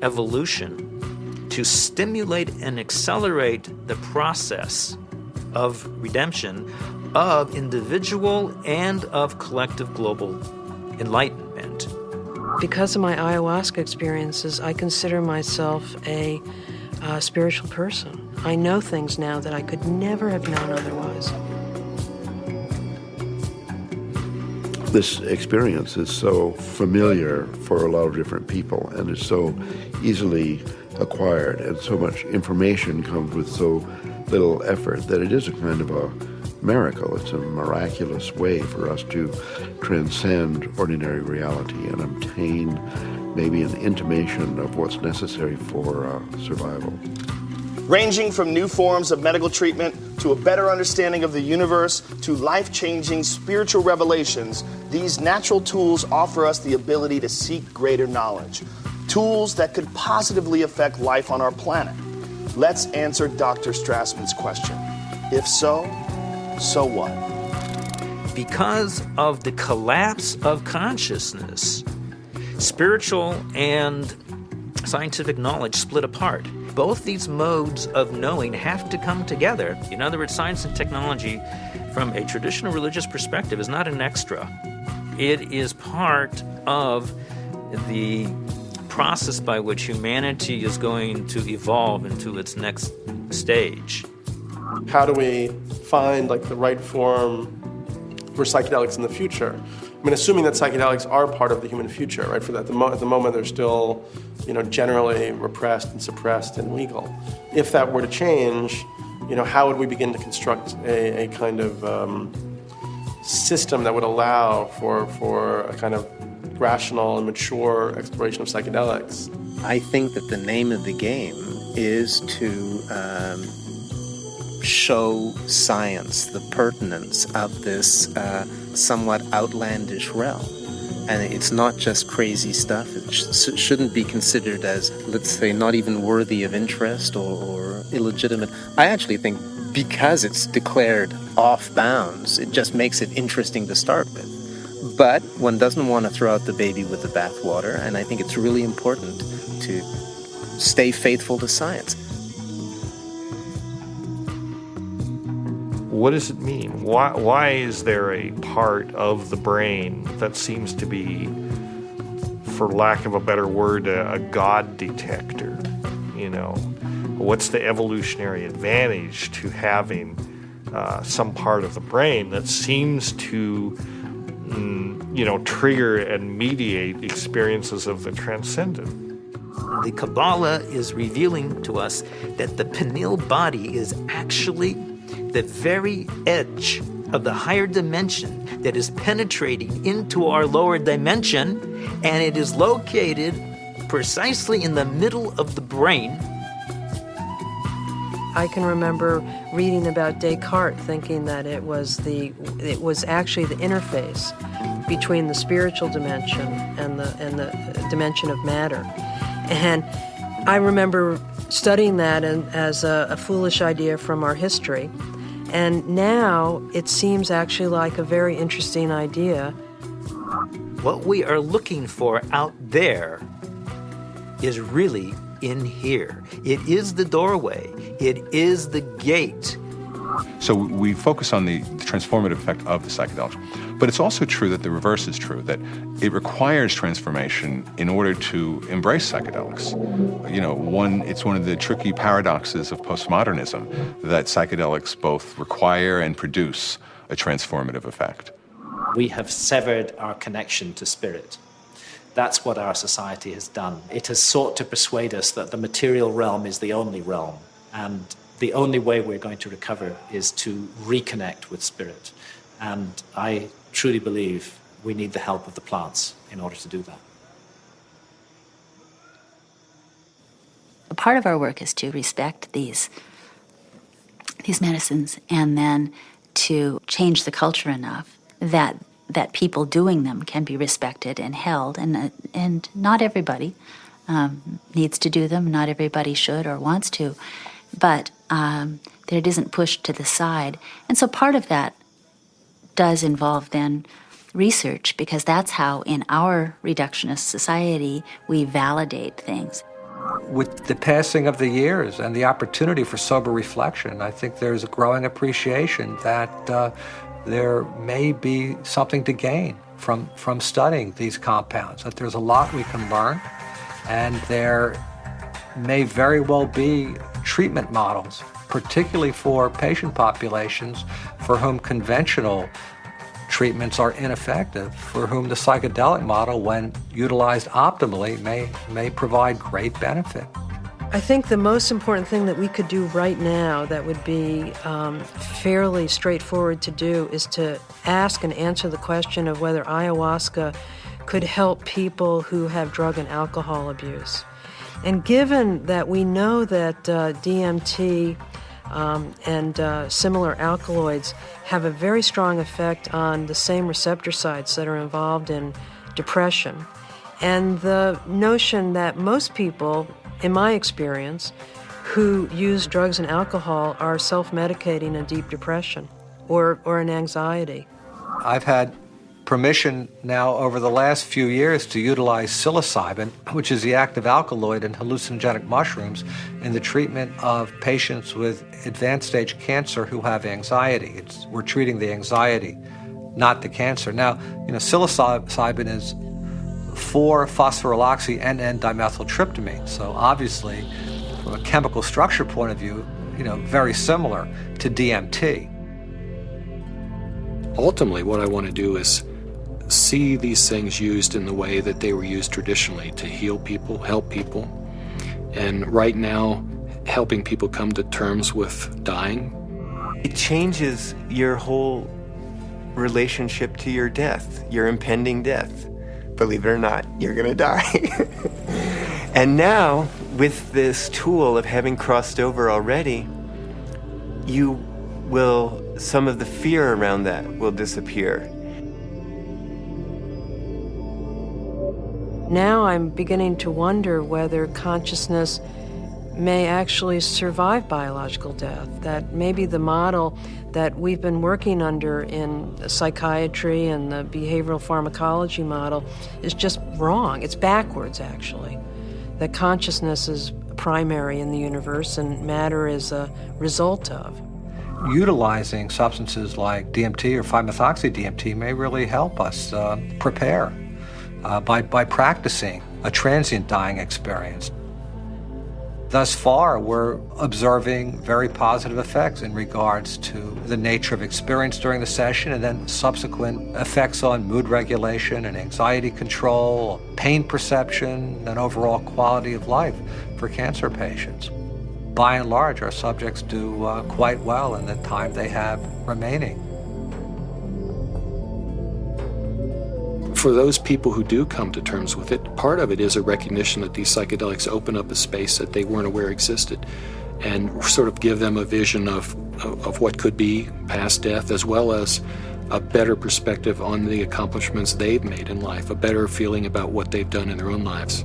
evolution to stimulate and accelerate the process of redemption of individual and of collective global enlightenment. Because of my ayahuasca experiences, I consider myself a spiritual person. I know things now that I could never have known otherwise. This experience is so familiar for a lot of different people, and is so easily acquired, and so much information comes with so little effort that it is a kind of a miracle. It's a miraculous way for us to transcend ordinary reality and obtain maybe an intimation of what's necessary for survival. Ranging from new forms of medical treatment to a better understanding of the universe to life-changing spiritual revelations, these natural tools offer us the ability to seek greater knowledge. Tools that could positively affect life on our planet. Let's answer Dr. Strassman's question. If so, so what? Because of the collapse of consciousness, spiritual and scientific knowledge split apart. Both these modes of knowing have to come together. In other words, science and technology, from a traditional religious perspective, is not an extra. It is part of the process by which humanity is going to evolve into its next stage. How do we find like the right form for psychedelics in the future? I mean, assuming that psychedelics are part of the human future, right? For that, at the moment, they're still, generally repressed and suppressed and legal. If that were to change, how would we begin to construct a kind of system that would allow for a kind of rational and mature exploration of psychedelics? I think that the name of the game is to show science the pertinence of this somewhat outlandish realm. And it's not just crazy stuff. It shouldn't be considered as, let's say, not even worthy of interest or illegitimate. I actually think because it's declared off bounds, it just makes it interesting to start with. But one doesn't want to throw out the baby with the bathwater, and I think it's really important to stay faithful to science. What does it mean? Why is there a part of the brain that seems to be, for lack of a better word, a God detector? What's the evolutionary advantage to having some part of the brain that seems to trigger and mediate experiences of the transcendent? The Kabbalah is revealing to us that the pineal body is actually the very edge of the higher dimension that is penetrating into our lower dimension, and it is located precisely in the middle of the brain. I can remember reading about Descartes, thinking that it was actually the interface between the spiritual dimension and the dimension of matter. And I remember studying that as a foolish idea from our history. And now it seems actually like a very interesting idea. What we are looking for out there is really in here. It is the doorway. It is the gate. So we focus on the transformative effect of the psychedelics. But it's also true that the reverse is true, that it requires transformation in order to embrace psychedelics. It's one of the tricky paradoxes of postmodernism that psychedelics both require and produce a transformative effect. We have severed our connection to spirit. That's what our society has done. It has sought to persuade us that the material realm is the only realm, and the only way we're going to recover is to reconnect with spirit. And I truly believe we need the help of the plants in order to do that. A part of our work is to respect these medicines and then to change the culture enough that people doing them can be respected and held. And not everybody needs to do them. Not everybody should or wants to. But that it isn't pushed to the side. And so part of that does involve then research, because that's how in our reductionist society we validate things. With the passing of the years and the opportunity for sober reflection, I think there's a growing appreciation that there may be something to gain from studying these compounds, that there's a lot we can learn, and there may very well be treatment models, particularly for patient populations for whom conventional treatments are ineffective, for whom the psychedelic model, when utilized optimally, may provide great benefit. I think the most important thing that we could do right now that would be fairly straightforward to do is to ask and answer the question of whether ayahuasca could help people who have drug and alcohol abuse. And given that we know that DMT and similar alkaloids have a very strong effect on the same receptor sites that are involved in depression, and the notion that most people, in my experience, who use drugs and alcohol are self-medicating a deep depression or an anxiety. I've had permission now over the last few years to utilize psilocybin, which is the active alkaloid in hallucinogenic mushrooms, in the treatment of patients with advanced stage cancer who have anxiety. We're treating the anxiety not the cancer. Now, psilocybin is 4-phosphoryloxy N,N-dimethyltryptamine. So obviously, from a chemical structure point of view, very similar to DMT. Ultimately, what I want to do is see these things used in the way that they were used traditionally, to heal people, help people. And right now, helping people come to terms with dying. It changes your whole relationship to your death, your impending death. Believe it or not, you're going to die. And now, with this tool of having crossed over already, some of the fear around that will disappear. Now I'm beginning to wonder whether consciousness may actually survive biological death, that maybe the model that we've been working under in psychiatry and the behavioral pharmacology model is just wrong. It's backwards, actually. That consciousness is primary in the universe and matter is a result of. Utilizing substances like DMT or 5-methoxy-DMT may really help us prepare by practicing a transient dying experience. Thus far, we're observing very positive effects in regards to the nature of experience during the session and then subsequent effects on mood regulation and anxiety control, pain perception, and overall quality of life for cancer patients. By and large, our subjects do quite well in the time they have remaining. For those people who do come to terms with it, part of it is a recognition that these psychedelics open up a space that they weren't aware existed and sort of give them a vision of what could be past death, as well as a better perspective on the accomplishments they've made in life, a better feeling about what they've done in their own lives.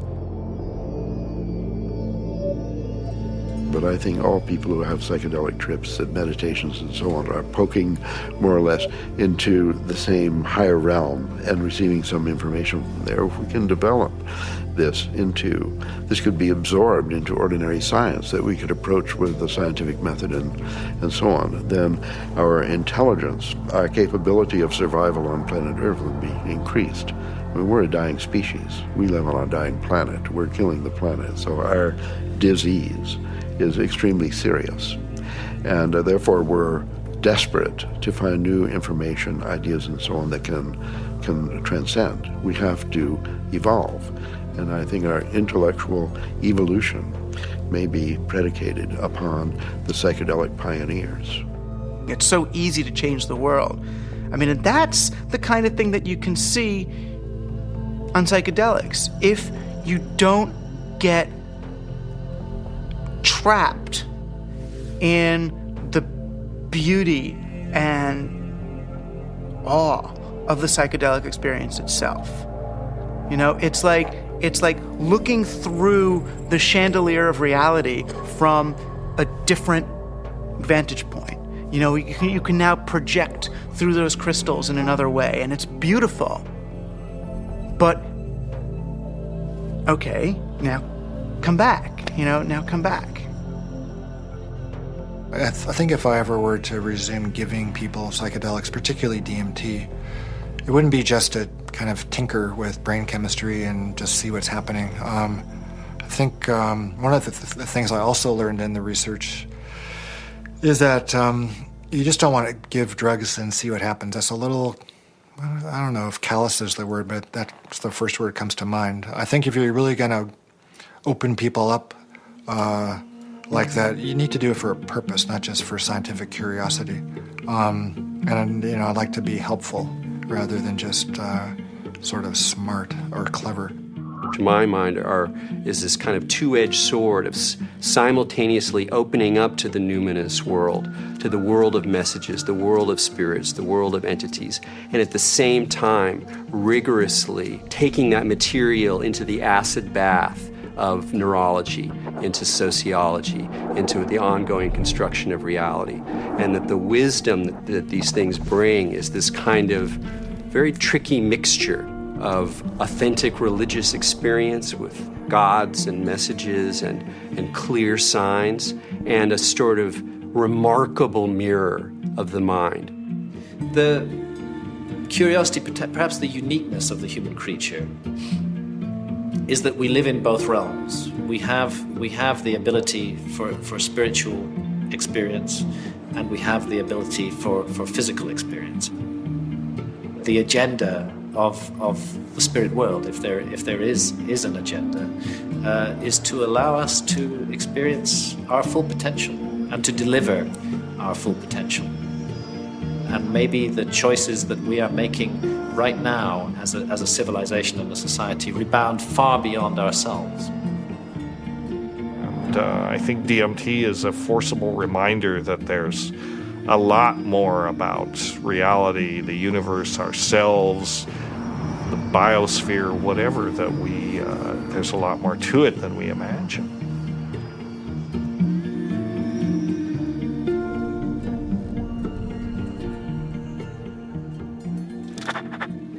But I think all people who have psychedelic trips and meditations and so on are poking more or less into the same higher realm and receiving some information from there. If we can develop this could be absorbed into ordinary science that we could approach with the scientific method and so on, then our intelligence, our capability of survival on planet Earth would be increased. I mean, we're a dying species. We live on a dying planet. We're killing the planet. So our disease is extremely serious. And therefore, we're desperate to find new information, ideas, and so on that can transcend. We have to evolve. And I think our intellectual evolution may be predicated upon the psychedelic pioneers. It's so easy to change the world. I mean, and that's the kind of thing that you can see on psychedelics. If you don't get trapped in the beauty and awe of the psychedelic experience itself. It's like looking through the chandelier of reality from a different vantage point. You can now project through those crystals in another way, and it's beautiful. But, okay, now come back, now come back. I think if I ever were to resume giving people psychedelics, particularly DMT, it wouldn't be just to kind of tinker with brain chemistry and just see what's happening. I think one of the things I also learned in the research is that you just don't want to give drugs and see what happens. That's a little, I don't know if callous is the word, but that's the first word that comes to mind. I think if you're really going to open people up like that, you need to do it for a purpose, not just for scientific curiosity. And I'd like to be helpful rather than just sort of smart or clever. To my mind, is this kind of two-edged sword of simultaneously opening up to the numinous world, to the world of messages, the world of spirits, the world of entities, and at the same time rigorously taking that material into the acid bath of neurology, into sociology, into the ongoing construction of reality. And that the wisdom that these things bring is this kind of very tricky mixture of authentic religious experience with gods and messages and clear signs, and a sort of remarkable mirror of the mind. The curiosity, perhaps the uniqueness of the human creature, is that we live in both realms. We have the ability for spiritual experience, and we have the ability for physical experience. The agenda of the spirit world, if there is an agenda, is to allow us to experience our full potential and to deliver our full potential. And maybe the choices that we are making right now as a civilization and a society rebound far beyond ourselves. And I think DMT is a forcible reminder that there's a lot more about reality, the universe, ourselves, the biosphere, whatever, that there's a lot more to it than we imagine.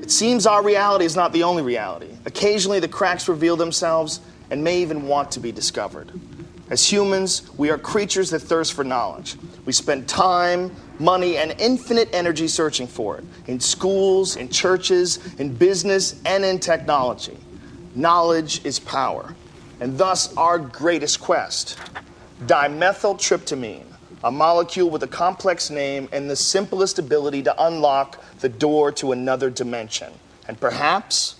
It seems our reality is not the only reality. Occasionally the cracks reveal themselves and may even want to be discovered. As humans, we are creatures that thirst for knowledge. We spend time, money, and infinite energy searching for it, in schools, in churches, in business, and in technology. Knowledge is power, and thus our greatest quest. Dimethyl-tryptamine, a molecule with a complex name and the simplest ability to unlock the door to another dimension, and perhaps,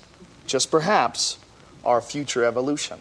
just perhaps, our future evolution.